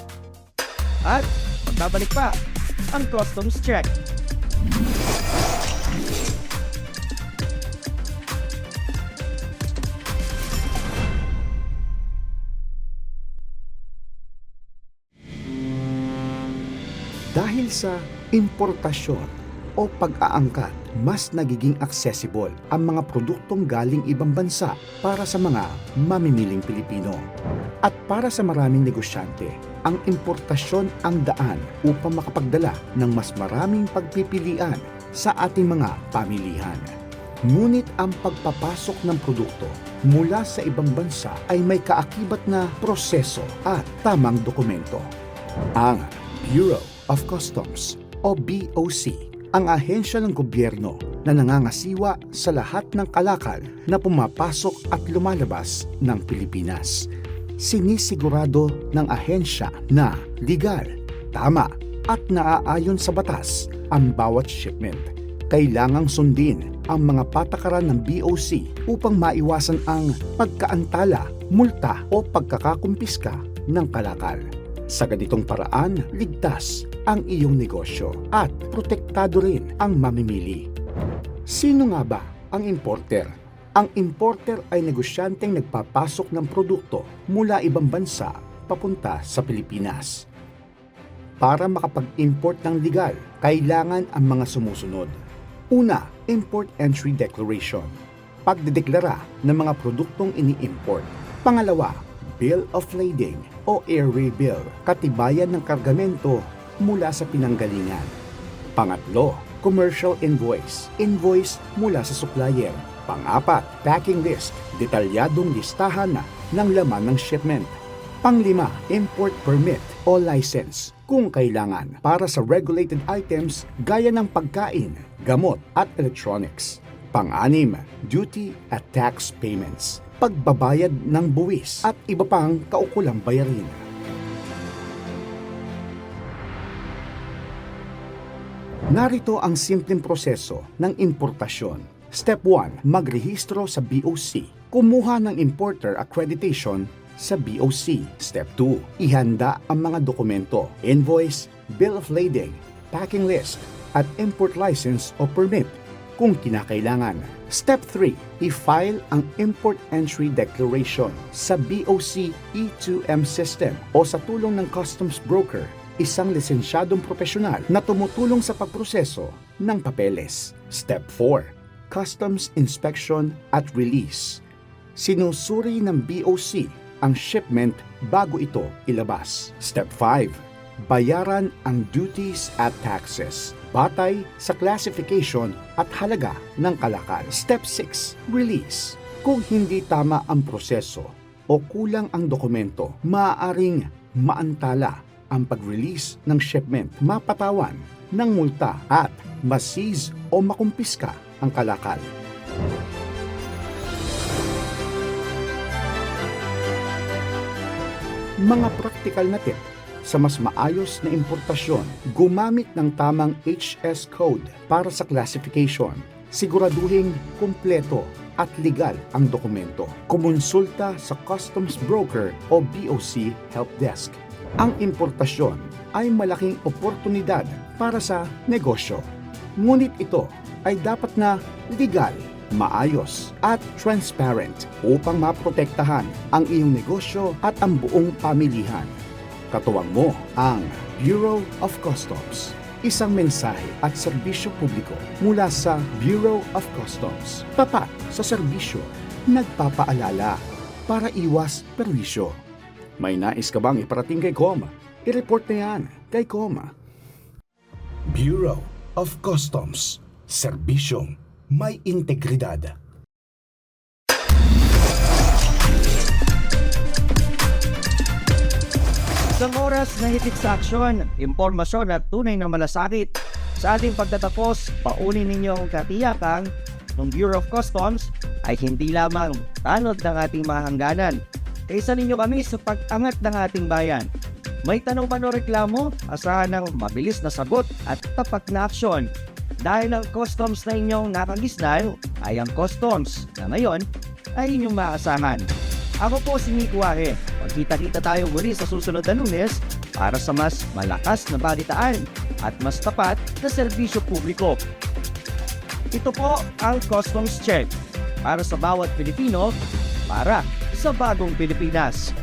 At magbabalik pa ang Customs Check. Dahil sa importasyon o pag-aangkat, mas nagiging accessible ang mga produktong galing ibang bansa para sa mga mamimiling Pilipino. At para sa maraming negosyante, ang importasyon ang daan upang makapagdala ng mas maraming pagpipilian sa ating mga pamilihan. Ngunit ang pagpapasok ng produkto mula sa ibang bansa ay may kaakibat na proseso at tamang dokumento. Ang Bureau of Customs o BOC ang ahensya ng gobyerno na nangangasiwa sa lahat ng kalakal na pumapasok at lumalabas ng Pilipinas. Sinisigurado ng ahensya na legal, tama at naaayon sa batas ang bawat shipment. Kailangang sundin ang mga patakaran ng BOC upang maiwasan ang pagkaantala, multa o pagkakakumpiska ng kalakal. Sa ganitong paraan, ligtas ang iyong negosyo at protektado rin ang mamimili. Sino nga ba ang importer? Ang importer ay negosyanteng nagpapasok ng produkto mula ibang bansa papunta sa Pilipinas. Para makapag-import ng legal, kailangan ang mga sumusunod. Una, Import Entry Declaration. Pagdedeklara ng mga produktong ini-import. Pangalawa, Bill of Lading o Airway Bill, katibayan ng kargamento mula sa pinanggalingan. Pangatlo, Commercial Invoice, invoice mula sa supplier. Pang-apat, Packing List, detalyadong listahan ng laman ng shipment. Panglima, Import Permit o License, kung kailangan para sa regulated items gaya ng pagkain, gamot at electronics. Pang-anim, Duty at Tax Payments, pagbabayad ng buwis at iba pang kaukulang bayarin. Narito ang simpleng proseso ng importasyon. Step 1, magrehistro sa BOC. Kumuha ng importer accreditation sa BOC. Step 2, ihanda ang mga dokumento, invoice, bill of lading, packing list, at import license o permit kung kinakailangan. Step 3, i-file ang Import Entry Declaration sa BOC E2M system o sa tulong ng customs broker, isang lisensyadong profesional na tumutulong sa pagproseso ng papeles. Step 4, Customs Inspection at Release. Sinusuri ng BOC ang shipment bago ito ilabas. Step 5, bayaran ang duties at taxes. batay sa classification at halaga ng kalakal. Step 6. Release. Kung hindi tama ang proseso o kulang ang dokumento, maaaring maantala ang pag-release ng shipment, mapatawan ng multa at ma-seize o makumpiska ang kalakal. Mga praktikal na tip sa mas maayos na importasyon, gumamit ng tamang HS code para sa classification. Siguraduhin kumpleto at legal ang dokumento. Kumonsulta sa Customs Broker o BOC Help Desk. Ang importasyon ay malaking oportunidad para sa negosyo. Ngunit ito ay dapat na legal, maayos at transparent upang maprotektahan ang iyong negosyo at ang buong pamilihan. Katuwang mo ang Bureau of Customs. Isang mensahe at serbisyo publiko mula sa Bureau of Customs. Tapat sa serbisyo, nagpapaalala para iwas perwisyo. May nais ka bang iparating kay COMA? I-report na yan kay COMA. Bureau of Customs. Serbisyong may integridad. Isang oras na hitik sa aksyon, impormasyon at tunay na malasakit. Sa ating pagtatapos, paunin ninyong katiyakan ng Bureau of Customs ay hindi lamang tanod ng ating mga hangganan. Kaisa ninyo kami sa pag-angat ng ating bayan. May tanong man o reklamo, asahan ng mabilis na sagot at tapat na aksyon. Dahil ang customs na inyong nakagisnan ay ang customs na ngayon ay inyong maasahan. Ako po si Nico Ahe. Magkita-kita tayo muli sa susunod na Lunes para sa mas malakas na balitaan at mas tapat na serbisyo publiko. Ito po ang Customs Check para sa bawat Pilipino, para sa bagong Pilipinas.